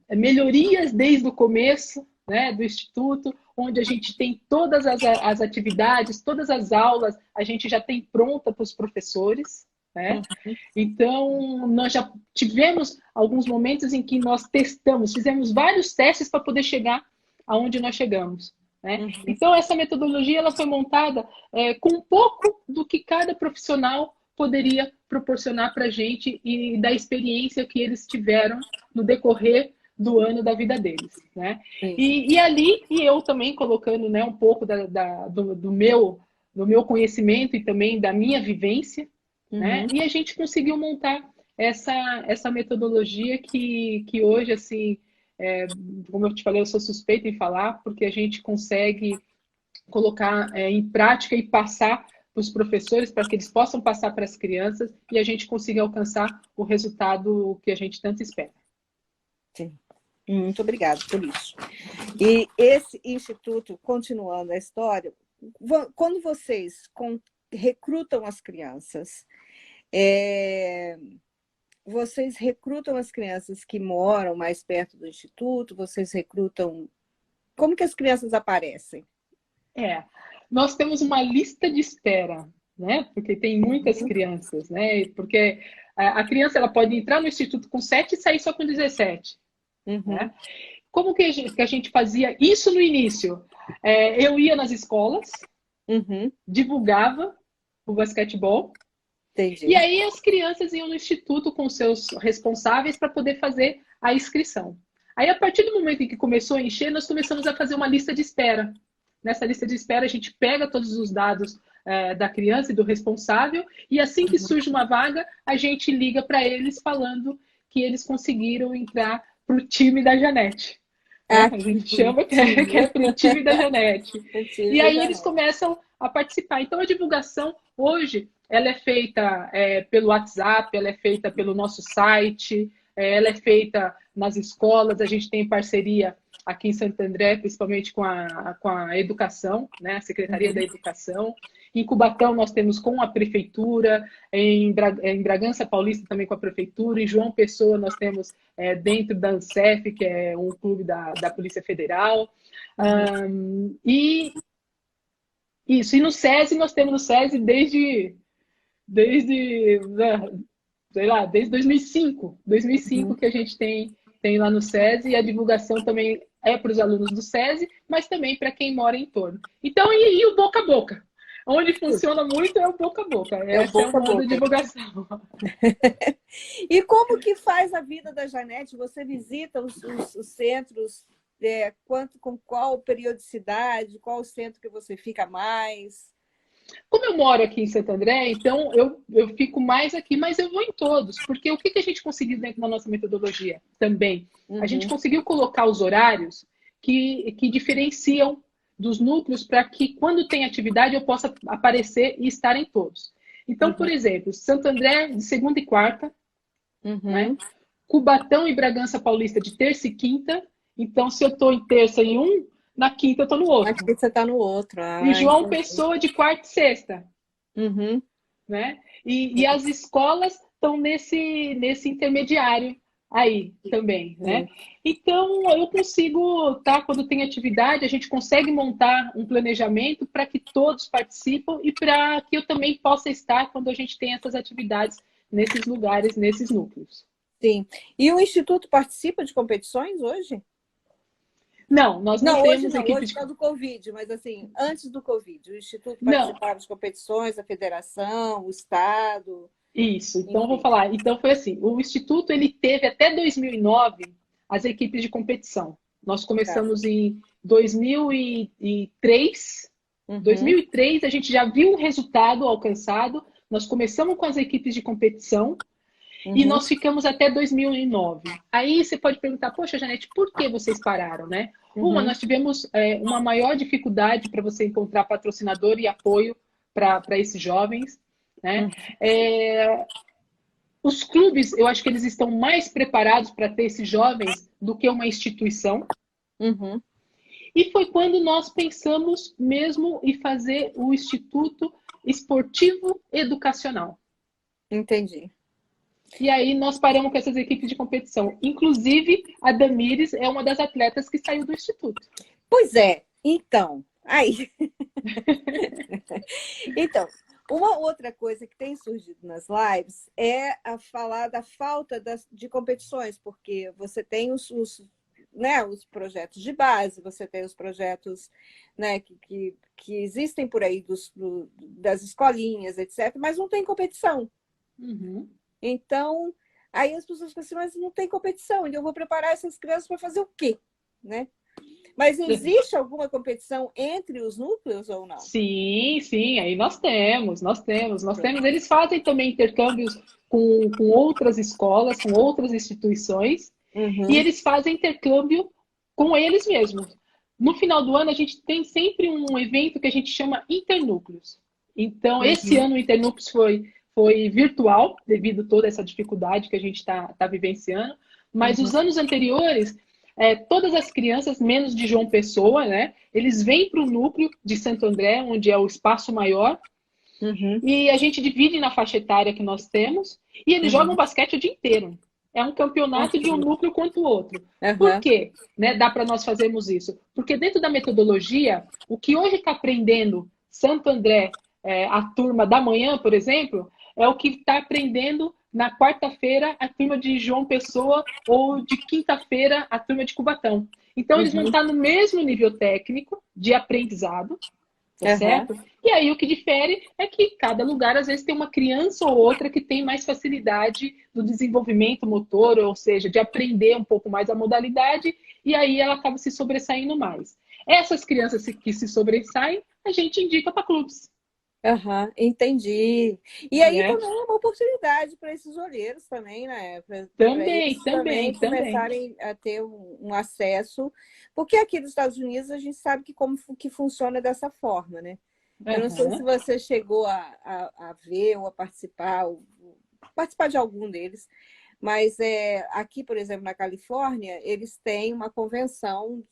melhorias desde o começo, né, do Instituto, onde a gente tem todas as atividades, todas as aulas, a gente já tem pronta para os professores, né? Uhum, Então, nós já tivemos alguns momentos em que nós testamos, fizemos vários testes para poder chegar aonde nós chegamos. Né? uhum, Então, essa metodologia ela foi montada com um pouco do que cada profissional poderia proporcionar para a gente e da experiência que eles tiveram no decorrer do ano da vida deles, né? sim. E ali, e eu também colocando, né, um pouco do meu conhecimento e também da minha vivência, né? Uhum. E a gente conseguiu montar essa metodologia que hoje, assim, como eu te falei, eu sou suspeita em falar, porque a gente consegue colocar em prática e passar para os professores, para que eles possam passar para as crianças e a gente consiga alcançar o resultado que a gente tanto espera. Sim. Muito obrigada por isso. E esse instituto, continuando a história, quando vocês recrutam as crianças, vocês recrutam as crianças que moram mais perto do instituto, vocês recrutam. Como que as crianças aparecem? Nós temos uma lista de espera, né? Porque tem muitas crianças, né? Porque a criança ela pode entrar no instituto com 7 e sair só com 17, Uhum, né? Como que a gente fazia isso no início? Eu ia nas escolas, uhum, divulgava o basquetebol, e entendi. aí as crianças iam no instituto com seus responsáveis para poder fazer a inscrição. Aí, a partir do momento em que começou a encher, nós começamos a fazer uma lista de espera. Nessa lista de espera, a gente pega todos os dados da criança e do responsável, e assim que surge uma vaga, a gente liga para eles falando que eles conseguiram entrar para o time da Janete. né? A Aqui, gente chama que é para o time da Janete. E aí eles começam a participar. Então a divulgação hoje ela é feita pelo WhatsApp, ela é feita pelo nosso site, ela é feita nas escolas, a gente tem parceria aqui em Santo André, principalmente com a educação, né? A Secretaria da Educação. Em Cubatão nós temos com a Prefeitura, em Bragança Paulista também com a Prefeitura, em João Pessoa nós temos dentro da ANSEF, que é um clube da Polícia Federal. E isso, e no SESI nós temos no SESI desde sei lá, desde 2005 que a gente tem lá no SESI, e a divulgação também é para os alunos do SESI, mas também para quem mora em torno. Então, e o boca a boca? Onde funciona muito é o boca a boca. Essa é o modo de divulgação. E como que faz a vida da Janete? Você visita os centros, com qual periodicidade, qual o centro que você fica mais? Como eu moro aqui em Santo André, então eu fico mais aqui, mas eu vou em todos, porque o que a gente conseguiu dentro da nossa metodologia também? A gente conseguiu colocar os horários que diferenciam dos núcleos para que, quando tem atividade, eu possa aparecer e estar em todos. Então, por exemplo, Santo André de segunda e quarta, né? Cubatão e Bragança Paulista de terça e quinta. Então, se eu estou em terça em um, na quinta eu estou no outro. Aqui você está no outro. E João Pessoa de quarta e sexta. Né? E as escolas estão nesse intermediário aí também, né? Então, eu consigo, tá? Quando tem atividade, a gente consegue montar um planejamento para que todos participem e para que eu também possa estar quando a gente tem essas atividades nesses lugares, nesses núcleos. Sim. E o Instituto participa de competições hoje? Não, nós não temos hoje não, equipe hoje do Covid, mas assim, antes do Covid, o Instituto participava de competições, a federação, o Estado. Isso, então vou falar. Então foi assim, o Instituto ele teve até 2009 as equipes de competição. Nós começamos em 2003. 2003 a gente já viu o resultado alcançado. Nós começamos com as equipes de competição e nós ficamos até 2009. Aí você pode perguntar, poxa, Janete, por que vocês pararam, né? Nós tivemos uma maior dificuldade para você encontrar patrocinador e apoio para esses jovens, né? Os clubes, eu acho que eles estão mais preparados para ter esses jovens do que uma instituição. E foi quando nós pensamos mesmo em fazer o Instituto Esportivo Educacional. Entendi. E aí nós paramos com essas equipes de competição. Inclusive, a Damires é uma das atletas que saiu do Instituto. Pois é. Então, aí... Então, uma outra coisa que tem surgido nas lives é a falar da falta de competições, porque você tem os projetos de base, você tem os projetos, né, que existem por aí das escolinhas, etc., mas não tem competição. Então, aí as pessoas ficam assim, mas não tem competição, então eu vou preparar essas crianças para fazer o quê? Né? Mas existe alguma competição entre os núcleos ou não? Sim, aí nós temos. Eles fazem também intercâmbios com outras escolas, com outras instituições, e eles fazem intercâmbio com eles mesmos. No final do ano, a gente tem sempre um evento que a gente chama Internúcleos. Então, esse ano o Internúcleos foi virtual, devido a toda essa dificuldade que a gente está vivenciando, mas os anos anteriores... todas as crianças, menos de João Pessoa, né? Eles vêm para o núcleo de Santo André, onde é o espaço maior, e a gente divide na faixa etária que nós temos, e eles jogam basquete o dia inteiro. É um campeonato de um núcleo contra o outro. Por quê? Né, dá para nós fazermos isso? Porque dentro da metodologia, o que hoje está aprendendo Santo André, a turma da manhã, por exemplo, é o que está aprendendo na quarta-feira a turma de João Pessoa ou de quinta-feira a turma de Cubatão. Então, eles vão estar no mesmo nível técnico de aprendizado, tá certo? E aí, o que difere é que cada lugar, às vezes, tem uma criança ou outra que tem mais facilidade do desenvolvimento motor, ou seja, de aprender um pouco mais a modalidade, e aí ela acaba se sobressaindo mais. Essas crianças que se sobressaem, a gente indica para clubes. Aham, entendi. E aí né? também é uma oportunidade para esses olheiros também, né? Para Também, eles também também, também. começarem a ter um acesso, porque aqui nos Estados Unidos a gente sabe que como que funciona dessa forma, né? Eu não sei se Aham, você chegou a ver ou a participar, ou participar de algum deles, mas aqui, por exemplo, na Califórnia, eles têm uma convenção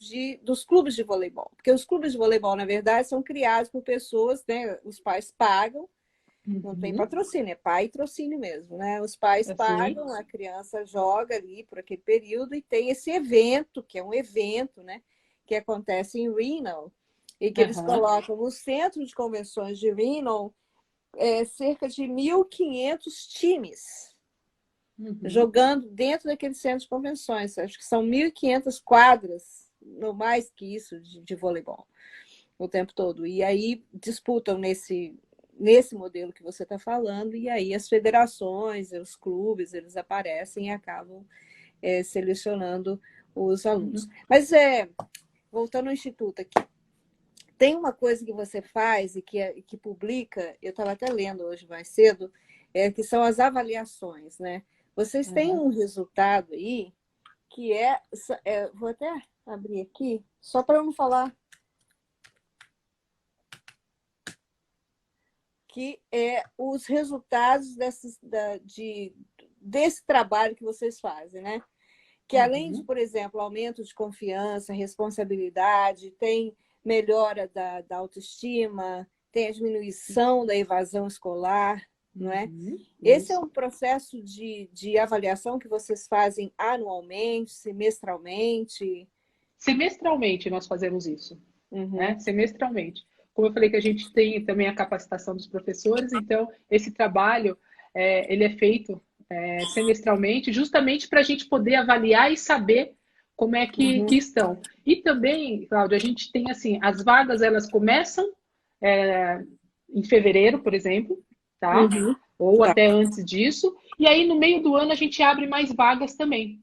dos clubes de voleibol. Porque os clubes de voleibol, na verdade, são criados por pessoas, né? Os pais pagam, não tem uhum, patrocínio, é pai e trocínio mesmo, né? Os pais assim, pagam, a criança joga ali por aquele período e tem esse evento, que é um evento, né? Que acontece em Reno, e que eles aham, colocam no centro de convenções de Reno cerca de 1.500 times uhum, jogando dentro daquele centro de convenções. Acho que são 1.500 quadras, não mais que isso, de voleibol, o tempo todo. E aí disputam nesse modelo que você está falando, e aí as federações, os clubes, eles aparecem e acabam selecionando os alunos. uhum, Mas, voltando ao Instituto aqui, tem uma coisa que você faz e que publica, eu estava até lendo hoje mais cedo, que são as avaliações, né? Vocês têm aham. um resultado aí que vou até abrir aqui, só para eu não falar, que é os resultados desse trabalho que vocês fazem, né? Que além de, Uhum. por exemplo, aumento de confiança, responsabilidade, tem melhora da autoestima, tem a diminuição da evasão escolar, não é? Uhum, Esse é isso. um processo de avaliação que vocês fazem anualmente, semestralmente? Semestralmente nós fazemos isso, Uhum, né? Semestralmente. Como eu falei que a gente tem também a capacitação dos professores, então esse trabalho ele é feito semestralmente, justamente para a gente poder avaliar e saber como é que uhum, estão. E também, Cláudia, a gente tem assim, as vagas elas começam é, em fevereiro, por exemplo, tá? uhum. Ou Tá, até antes disso, e aí no meio do ano a gente abre mais vagas também,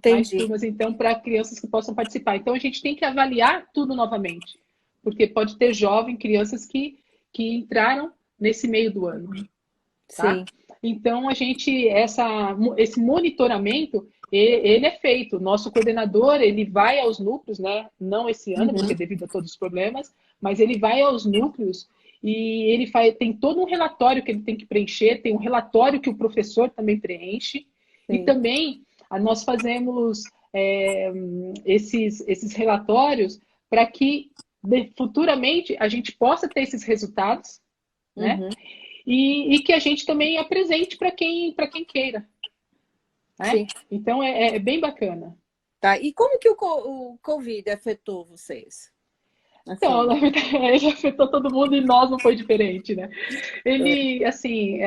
mais entendi. turmas, então, para crianças que possam participar. Então, a gente tem que avaliar tudo novamente, porque pode ter jovem, crianças que entraram nesse meio do ano, tá? Sim. Então, esse monitoramento, ele é feito. Nosso coordenador, ele vai aos núcleos, né? Não esse ano, porque Uhum, devido a todos os problemas, mas ele vai aos núcleos e tem todo um relatório que ele tem que preencher, tem um relatório que o professor também preenche, e sim. também nós fazemos esses relatórios para que futuramente a gente possa ter esses resultados, né? Uhum, E que a gente também apresente para quem queira, né? sim. Então é bem bacana. Tá. E como que o Covid afetou vocês? Então, Assim, na verdade, ele afetou todo mundo e nós não foi diferente, né? é. Ele, assim,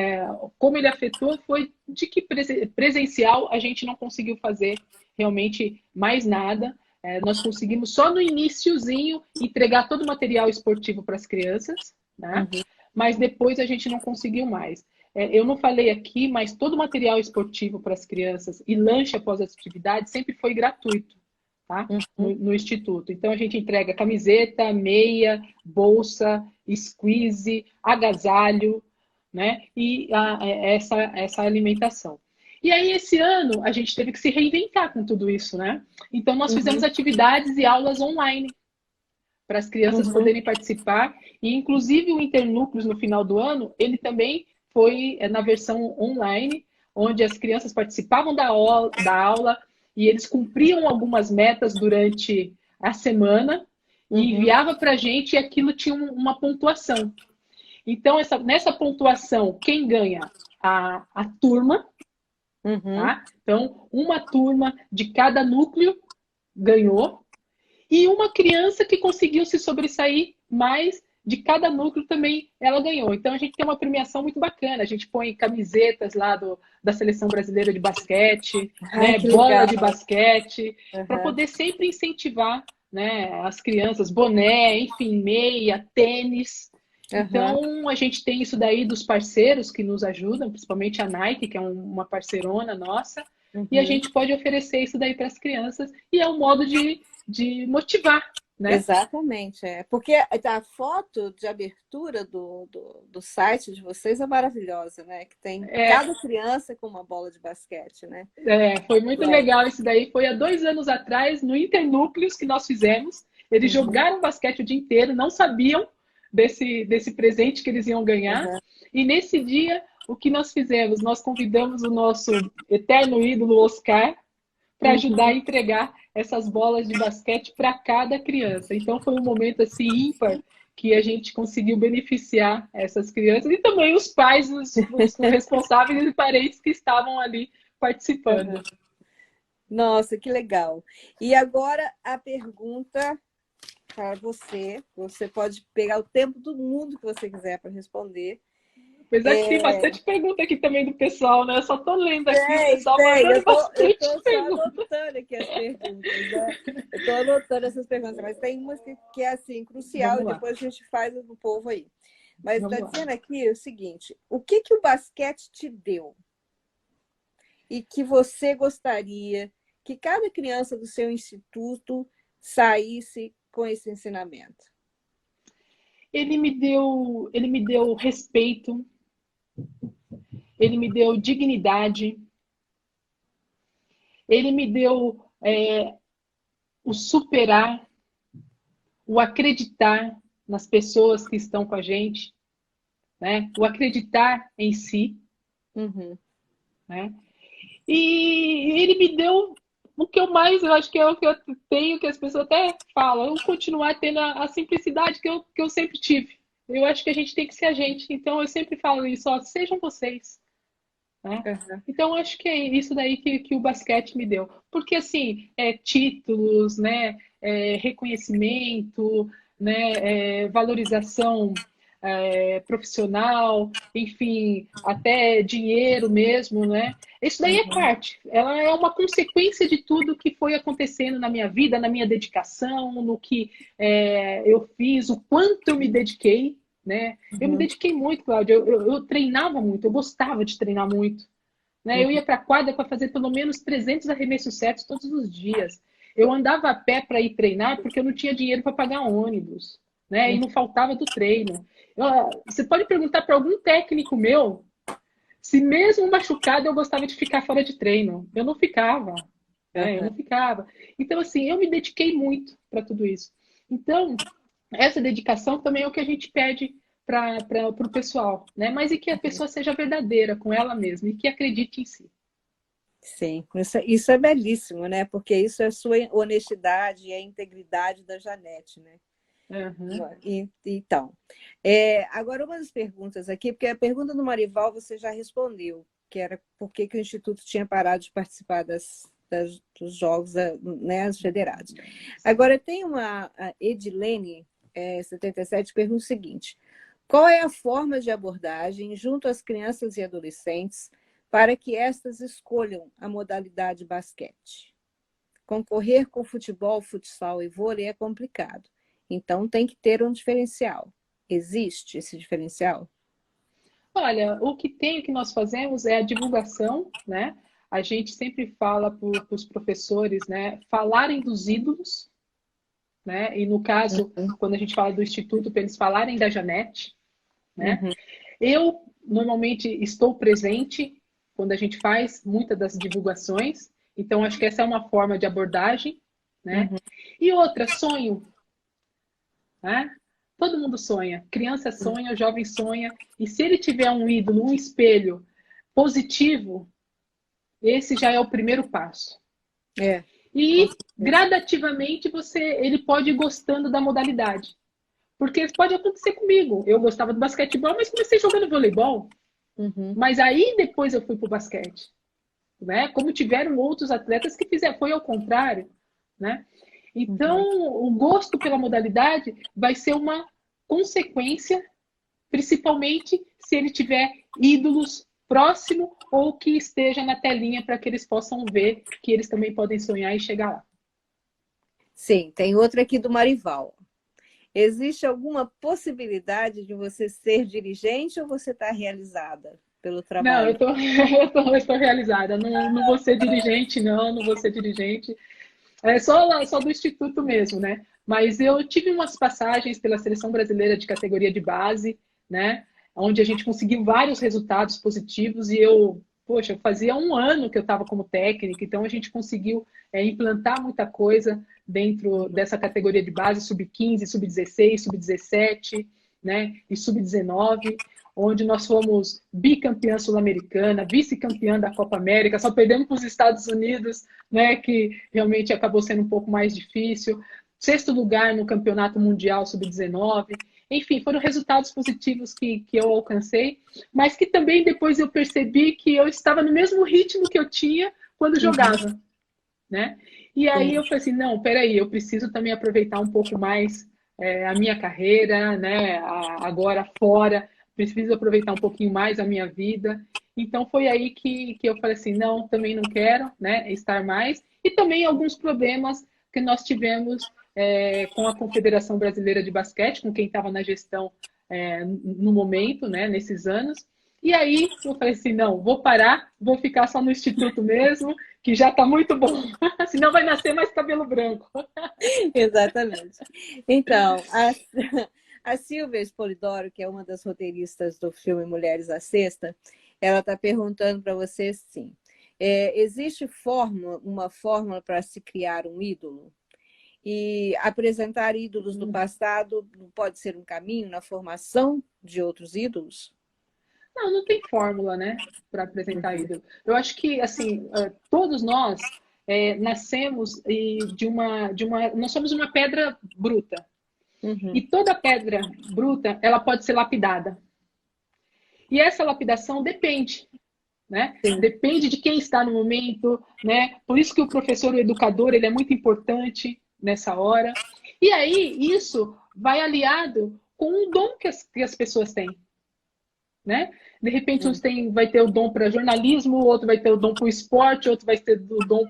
como ele afetou foi de que presencial a gente não conseguiu fazer realmente mais nada. Nós conseguimos só no iniciozinho entregar todo o material esportivo para as crianças, né? Uhum, Mas depois a gente não conseguiu mais. Eu não falei aqui, mas todo o material esportivo para as crianças e lanche após as atividades sempre foi gratuito, tá? uhum, No Instituto. Então a gente entrega camiseta, meia, bolsa, squeeze, agasalho, né? E essa alimentação. E aí, esse ano, a gente teve que se reinventar com tudo isso, né? Então, nós fizemos uhum, atividades e aulas online para as crianças uhum, poderem participar. E, inclusive, o Internúcleos, no final do ano, ele também foi na versão online, onde as crianças participavam da aula e eles cumpriam algumas metas durante a semana e uhum, enviava para a gente e aquilo tinha uma pontuação. Então, nessa pontuação, quem ganha? A turma, uhum. tá? Então, uma turma de cada núcleo ganhou e uma criança que conseguiu se sobressair mais de cada núcleo também ela ganhou. Então a gente tem uma premiação muito bacana. A gente põe camisetas lá da seleção brasileira de basquete, Ai, né, que bola legal. de basquete, para Uhum, poder sempre incentivar, né, as crianças, boné, enfim, meia, tênis. uhum, Então a gente tem isso daí dos parceiros que nos ajudam, principalmente a Nike, que é uma parceirona nossa, e a uhum. gente pode oferecer isso daí para as crianças e é um modo de motivar, né? Exatamente, porque a foto de abertura do site de vocês é maravilhosa, né? Que tem É, cada criança com uma bola de basquete, né? foi muito É. legal isso daí. Foi há 2 anos atrás, no Internúcleos, que nós fizemos. Eles Uhum, jogaram basquete o dia inteiro, não sabiam desse presente que eles iam ganhar. uhum, E nesse dia, o que nós fizemos? Nós convidamos o nosso eterno ídolo, Oscar, para ajudar a uhum. entregar essas bolas de basquete para cada criança. Então foi um momento assim ímpar que a gente conseguiu beneficiar essas crianças e também os pais, os responsáveis e parentes que estavam ali participando. Nossa, que legal. E agora a pergunta para você. Você pode pegar o tempo do mundo que você quiser para responder. Apesar que tem bastante pergunta aqui também do pessoal, né? Eu só tô lendo aqui, o Tem, pessoal tem. mandando Eu bastante tô só pergunta. anotando aqui as perguntas, né? Eu estou anotando essas perguntas, mas tem umas que é assim, crucial, Vamos e lá, depois a gente faz do povo aí. Mas está vamos lá. dizendo aqui o seguinte: o que o basquete te deu e que você gostaria que cada criança do seu instituto saísse com esse ensinamento? Ele me deu respeito, ele me deu dignidade, ele me deu o superar, o acreditar nas pessoas que estão com a gente, né? O acreditar em si, Uhum. né? E ele me deu o que eu mais, eu acho que é o que eu tenho, que as pessoas até falam, eu continuar tendo a simplicidade que eu sempre tive. Eu acho que a gente tem que ser a gente. Então eu sempre falo isso, ó, sejam vocês, né? Uhum. Então eu acho que é isso daí que o basquete me deu. Porque assim, títulos, né, reconhecimento, né, valorização profissional, enfim, até dinheiro mesmo, né? Isso daí é Uhum. parte. Ela é uma consequência de tudo que foi acontecendo na minha vida, na minha dedicação, no que eu fiz, o quanto eu me dediquei, né? Eu me Uhum. dediquei muito, Cláudia. Eu treinava muito, eu gostava de treinar muito, né? Eu ia Uhum. para a quadra para fazer pelo menos 300 arremessos certos todos os dias. Eu andava a pé para ir treinar porque eu não tinha dinheiro para pagar ônibus, né? E não faltava do treino. Você pode perguntar para algum técnico meu se mesmo machucado eu gostava de ficar fora de treino. Eu não ficava, né? Eu Uhum. não ficava. Então, assim, eu me dediquei muito para tudo isso. Então, essa dedicação também é o que a gente pede para o pessoal, né? Mas e que a pessoa seja verdadeira com ela mesma e que acredite em si. Sim, isso é belíssimo, né? Porque isso é a sua honestidade e a integridade da Janete, né? Uhum. Então, agora uma das perguntas aqui, porque a pergunta do Marival você já respondeu, que era por que o Instituto tinha parado de participar dos jogos, né, as federados. Agora tem a Edilene, 77, pergunta o seguinte: qual é a forma de abordagem junto às crianças e adolescentes para que estas escolham a modalidade basquete? Concorrer com futebol, futsal e vôlei é complicado. Então tem que ter um diferencial. Existe esse diferencial? Olha, o que nós fazemos é a divulgação, né? A gente sempre fala para os professores, né, falarem dos ídolos, né? E no caso, quando a gente fala do Instituto, para eles falarem da Janete, né? Uhum, Eu normalmente estou presente quando a gente faz muitas das divulgações, então acho que essa é uma forma de abordagem, né? uhum, E outra, sonho, né? Todo mundo sonha, criança sonha, jovem sonha, e se ele tiver um ídolo, um espelho positivo, esse já é o primeiro passo. é, com E certeza. gradativamente ele pode ir gostando da modalidade. Porque pode acontecer comigo. Eu gostava do basquetebol, mas comecei jogando voleibol. Uhum, Mas aí depois eu fui para o basquete, né? Como tiveram outros atletas que fizeram, foi ao contrário, né? Então, uhum. o gosto pela modalidade vai ser uma consequência, principalmente se ele tiver ídolos próximo ou que esteja na telinha para que eles possam ver que eles também podem sonhar e chegar lá. Sim, tem outra aqui do Marival. Existe alguma possibilidade de você ser dirigente ou você está realizada pelo Não, trabalho? eu estou realizada. Não, não vou ser dirigente, não vou ser dirigente. É só do Instituto mesmo, né? Mas eu tive umas passagens pela seleção brasileira de categoria de base, né? Onde a gente conseguiu vários resultados positivos e poxa, fazia um ano que eu estava como técnica, então a gente conseguiu implantar muita coisa dentro dessa categoria de base, sub-15, sub-16, sub-17, né? E sub-19, onde nós fomos bicampeã sul-americana, vice-campeã da Copa América, só perdemos para os Estados Unidos, né? Que realmente acabou sendo um pouco mais difícil. Sexto lugar no Campeonato Mundial Sub-19. Enfim, foram resultados positivos que eu alcancei, mas que também depois eu percebi que eu estava no mesmo ritmo que eu tinha quando jogava, né? E aí eu falei assim, não, peraí, eu preciso também aproveitar um pouco mais a minha carreira, né? Agora fora, preciso aproveitar um pouquinho mais a minha vida. Então foi aí que eu falei assim, não, também não quero, né, estar mais. E também alguns problemas que nós tivemos com a Confederação Brasileira de Basquete, com quem estava na gestão no momento, né, nesses anos. E aí eu falei assim, não, vou parar, vou ficar só no Instituto mesmo, que já está muito bom. Senão vai nascer mais cabelo branco. Exatamente. Então, a Silvia Espolidoro, que é uma das roteiristas do filme Mulheres à Sexta, ela está perguntando para você, sim, existe uma fórmula para se criar um ídolo? E apresentar ídolos do passado pode ser um caminho na formação de outros ídolos? Não, não tem fórmula, né, para apresentar ídolo. Eu acho que, assim, todos nós nascemos nós somos uma pedra bruta. E toda pedra bruta, ela pode ser lapidada. E essa lapidação depende, né? Sim. Depende de quem está no momento, né? Por isso que o professor, o educador, ele é muito importante nessa hora. E aí, isso vai aliado com um dom que as pessoas têm. Né? De repente, uns vai ter o dom para jornalismo, outro vai ter o dom para o esporte, outro vai ter o dom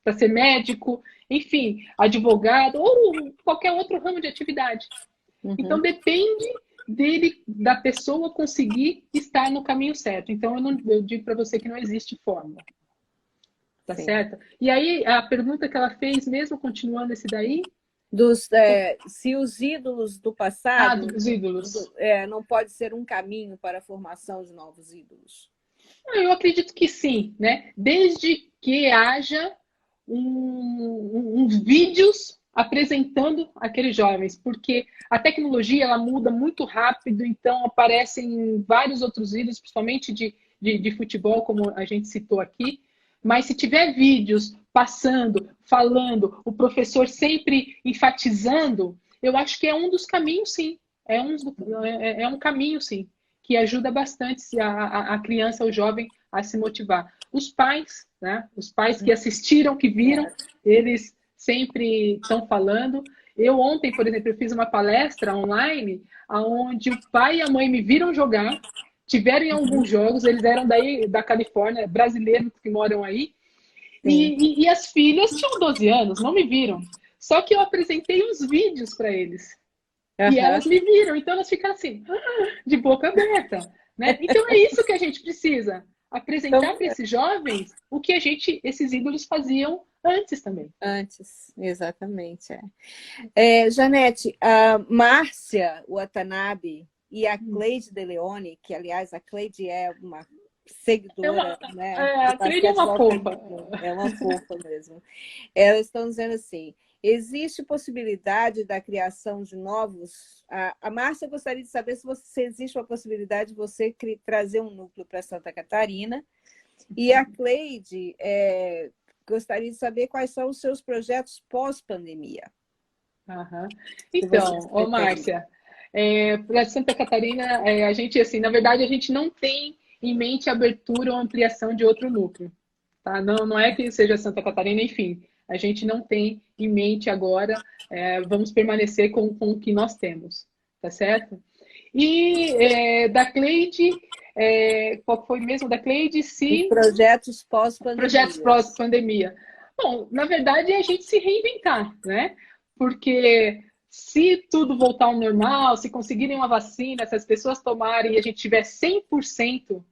para ser médico, enfim, advogado, ou qualquer outro ramo de atividade. Então, depende da pessoa conseguir estar no caminho certo. Então, eu digo para você que não existe fórmula. Tá certo? E aí, a pergunta que ela fez, mesmo continuando esse daí, se os ídolos do passado dos ídolos. Não pode ser um caminho para a formação de novos ídolos? Eu acredito que sim, né? Desde que haja vídeos apresentando aqueles jovens, porque a tecnologia ela muda muito rápido, então aparecem vários outros ídolos, principalmente de futebol, como a gente citou aqui. Mas se tiver vídeos passando, falando, o professor sempre enfatizando, eu acho que é um dos caminhos, sim. É um caminho, sim, que ajuda bastante a criança, o jovem, a se motivar. Os pais, né? Os pais que assistiram, que viram, eles sempre estão falando. Eu ontem, por exemplo, eu fiz uma palestra online, onde o pai e a mãe me viram jogar, tiveram em alguns jogos, eles eram daí da Califórnia, brasileiros que moram aí, e as filhas tinham 12 anos, não me viram. Só que eu apresentei uns vídeos para eles. E elas me viram, então elas ficaram assim, de boca aberta. Né? Então é isso que a gente precisa. Apresentar para esses jovens o que esses ídolos faziam antes também. Antes, exatamente. Janete, a Márcia Watanabe e a Cleide De Leone, que aliás a Cleide é uma seguidora, né? A Cleide é uma fofa. É uma fofa mesmo. Elas estão dizendo assim, existe possibilidade da criação de novos... A Márcia gostaria de saber se existe uma possibilidade de você trazer um núcleo para Santa Catarina. E a Cleide gostaria de saber quais são os seus projetos pós-pandemia. Então, Márcia, para Santa Catarina, a gente, assim, na verdade, a gente não tem em mente abertura ou ampliação de outro núcleo. Tá? Não é que seja Santa Catarina, enfim. A gente não tem em mente agora, vamos permanecer com o que nós temos, tá certo? E da Cleide, qual foi mesmo da Cleide? Os projetos pós-pandemia. Projetos pós-pandemia. Bom, na verdade é a gente se reinventar, né? Porque se tudo voltar ao normal, se conseguirem uma vacina, se as pessoas tomarem e a gente tiver 100%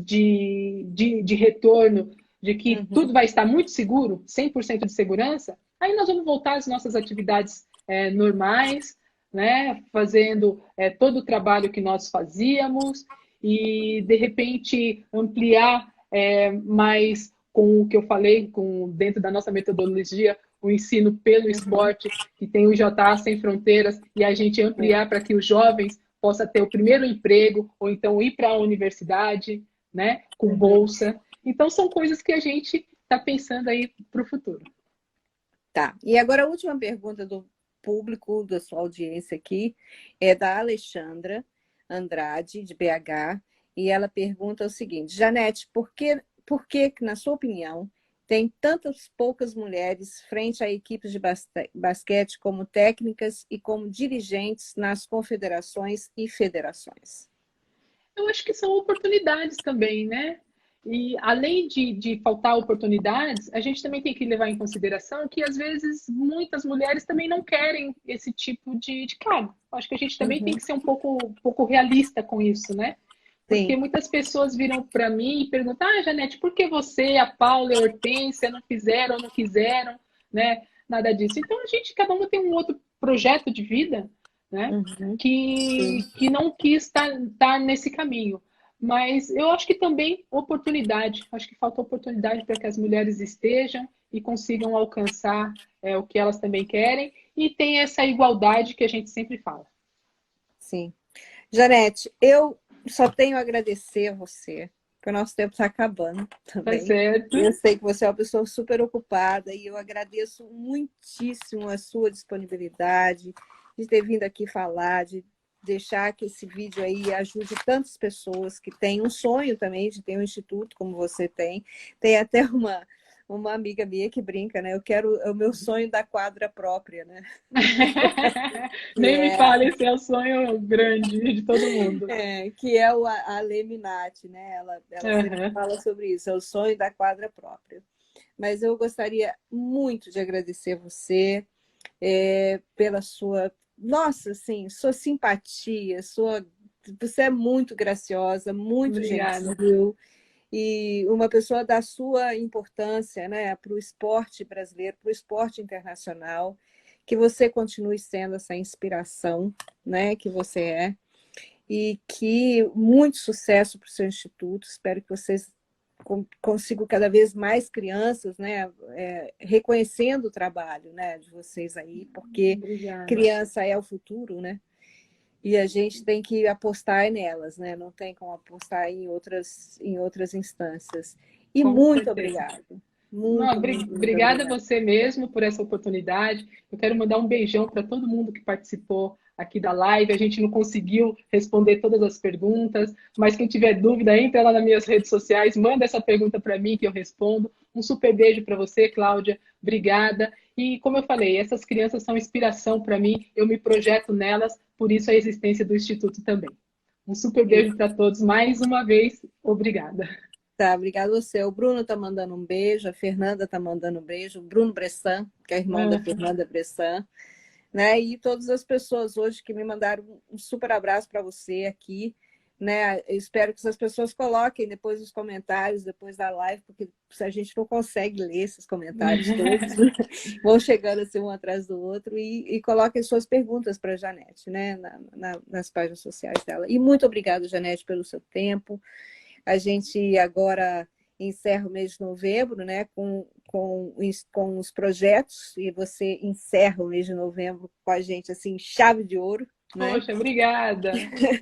de retorno de que Uhum. tudo vai estar muito seguro, 100% de segurança, aí nós vamos voltar às nossas atividades normais, né? Fazendo todo o trabalho que nós fazíamos e, de repente, ampliar mais com o que eu falei, dentro da nossa metodologia, o ensino pelo Uhum. esporte, que tem o IJA Sem Fronteiras, e a gente ampliar para que os jovens possam ter o primeiro emprego, ou então ir para a universidade, né, com Uhum. bolsa. Então, são coisas que a gente está pensando aí para o futuro. Tá. E agora a última pergunta do público, da sua audiência aqui, é da Alexandra Andrade, de BH, e ela pergunta o seguinte: Janete, por que, na sua opinião, tem tantas poucas mulheres frente a equipes de basquete como técnicas e como dirigentes nas confederações e federações? Eu acho que são oportunidades também, né? E além de faltar oportunidades, a gente também tem que levar em consideração que, às vezes, muitas mulheres também não querem esse tipo de cargo. Acho que a gente também tem Uhum. que ser um pouco realista com isso, né? Porque Sim. muitas pessoas viram para mim e perguntam: Ah, Janete, por que você, a Paula e a Hortência não fizeram ou não quiseram, né? Nada disso. Então, cada uma tem um outro projeto de vida, né? Uhum. Sim. Que não quis estar nesse caminho. Mas eu acho que também oportunidade. Acho que falta oportunidade para que as mulheres estejam e consigam alcançar o que elas também querem e tem essa igualdade que a gente sempre fala. Sim. Janete, eu só tenho a agradecer a você, porque o nosso tempo está acabando Tá também. Eu certo? sei que você é uma pessoa super ocupada e eu agradeço muitíssimo a sua disponibilidade de ter vindo aqui falar, de deixar que esse vídeo aí ajude tantas pessoas que têm um sonho também de ter um instituto como você tem. Tem até uma amiga minha que brinca, né? Eu quero é o meu sonho da quadra própria, né? Que Nem me é fale, esse é o sonho grande de todo mundo. que é a Lê Minati, né? Ela sempre Uhum. fala sobre isso, é o sonho da quadra própria. Mas eu gostaria muito de agradecer você pela sua, nossa, assim, sua simpatia, você é muito graciosa, muito Obrigada. gentil e uma pessoa da sua importância, né, para o esporte brasileiro, para o esporte internacional, que você continue sendo essa inspiração, né, que você é e que muito sucesso para o seu instituto. Espero que vocês consigam cada vez mais crianças, né, reconhecendo o trabalho, né, de vocês aí, porque Obrigada. criança é o futuro, né? E a gente tem que apostar nelas, né? Não tem como apostar em outras instâncias. E Com muito certeza. obrigada. Não, Muito, muito, muito obrigada a obrigada. você mesmo por essa oportunidade. Eu quero mandar um beijão para todo mundo que participou aqui da live. A gente não conseguiu responder todas as perguntas, mas quem tiver dúvida, entra lá nas minhas redes sociais, manda essa pergunta para mim que eu respondo. Um super beijo para você, Cláudia. Obrigada. E como eu falei, essas crianças são inspiração para mim. Eu me projeto nelas, por isso a existência do Instituto também. Um super beijo para todos. Mais uma vez, obrigada. Tá, obrigada a você. O Bruno está mandando um beijo, a Fernanda está mandando um beijo, o Bruno Bressan, que é irmão da Fernanda Bressan, né? E todas as pessoas hoje que me mandaram um super abraço para você aqui, né? Eu espero que essas pessoas coloquem depois os comentários, depois da live, porque a gente não consegue ler esses comentários todos, né? Vão chegando assim um atrás do outro e coloquem suas perguntas para a Janete, né? Nas páginas sociais dela. E muito obrigada, Janete, pelo seu tempo. A gente agora encerra o mês de novembro, né, com os projetos, e você encerra o mês de novembro com a gente, assim, chave de ouro, né? Poxa, obrigada.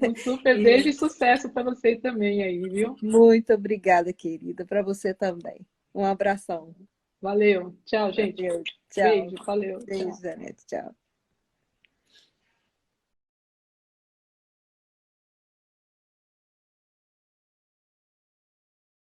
Um super beijo E e sucesso para você também aí, viu? muito obrigada, querida, para você também. Um abração. Valeu. Tchau, gente. Adeus. Tchau. Beijo. Valeu. Beijo, Tchau. Janete. Tchau.